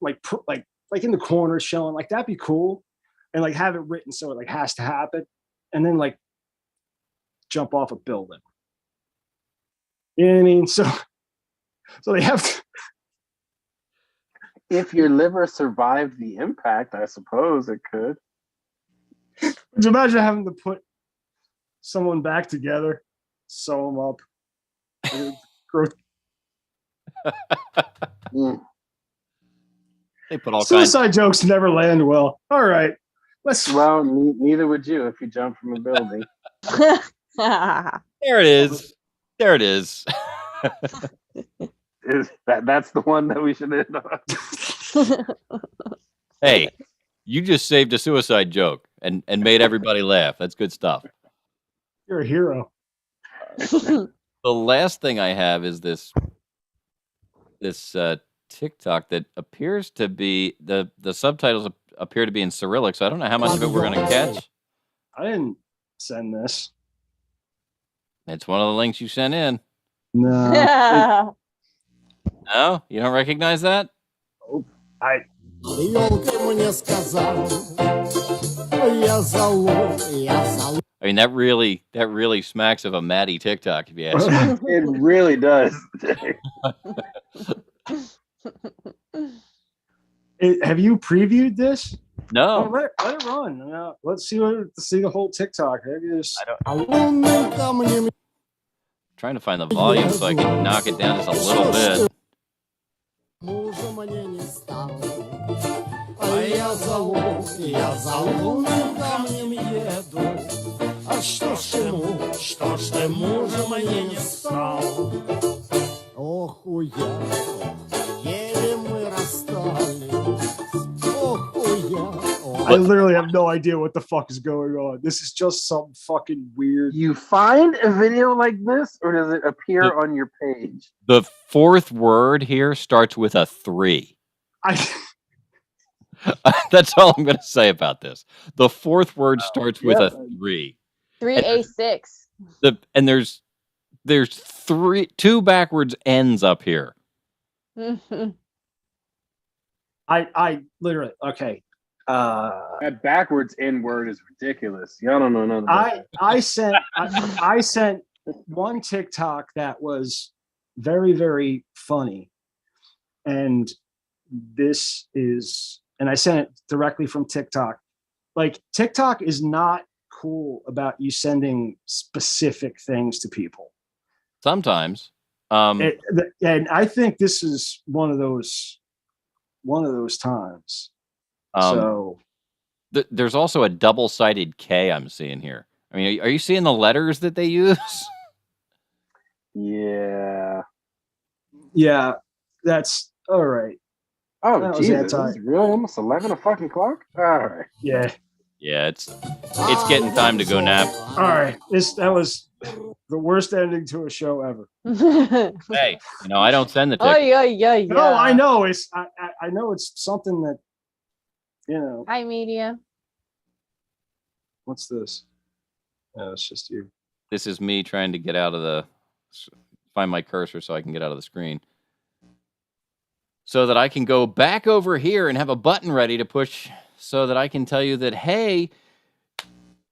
in the corners showing like that'd be cool, and like have it written so it like has to happen, and then like jump off a building. You know what I mean? So they have to. If your liver survived the impact, I suppose it could. Could you imagine having to put someone back together, sew them up? They put all suicide jokes never land well. All right, Well, neither would you if you jumped from a building. There it is. There it is. That's the one that we should end on. Hey, you just saved a suicide joke and made everybody laugh. That's good stuff. You're a hero. The last thing I have is this TikTok that appears to be the subtitles appear to be in Cyrillic, so I don't know how much of it we're going to catch. I didn't send this. It's one of the links you sent in. No. No? You don't recognize that? Oh, I mean, that really smacks of a Matty TikTok, if you ask me. It really does. Have you previewed this? No. Oh, let it run. Let's see the whole TikTok. Trying to find the volume so I can knock it down just a little bit. I literally have no idea what the fuck is going on. This is just some fucking weird. You find a video like this, or does it appear on your page? The fourth word here starts with a 3. That's all I'm going to say about this. The fourth word starts with a 3. 3A6. And there's 2 backwards N's up here. I literally, okay. That backwards N word is ridiculous. Y'all don't know nothing about that. I sent one TikTok that was very, very funny. And this is, and I sent it directly from TikTok. Like, TikTok is not cool about you sending specific things to people. Sometimes. And I think this is one of those times. So there's also a double-sided K I'm seeing here. I mean, are you seeing the letters that they use? Yeah. Yeah, that's all right. Oh, Jesus. This is really almost 11 o'clock? All right. Yeah. Yeah, it's getting time to go nap. All right. That was the worst ending to a show ever. Hey, I don't send the text. Oh, yeah. No, I know. I know it's something that, Hi, media. What's this? Oh, it's just you. This is me trying to find my cursor so I can get out of the screen. So that I can go back over here and have a button ready to push so that I can tell you that, hey,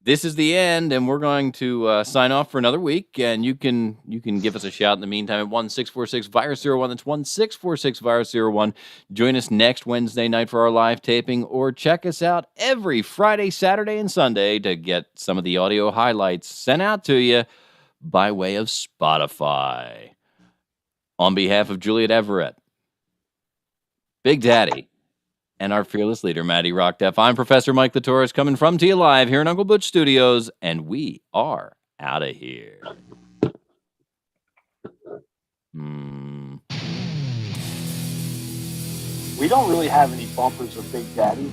this is the end, and we're going to sign off for another week, and you can give us a shout in the meantime at 1-646-VIRUS-01. That's 1-646-VIRUS-01. Join us next Wednesday night for our live taping, or check us out every Friday, Saturday, and Sunday to get some of the audio highlights sent out to you by way of Spotify. On behalf of Juliet Everett, Big Daddy, and our fearless leader, Matty Rockdeff, I'm Professor Mike Latoris, coming from to you live here in Uncle Butch Studios, and we are out of here. We don't really have any bumpers with Big Daddy.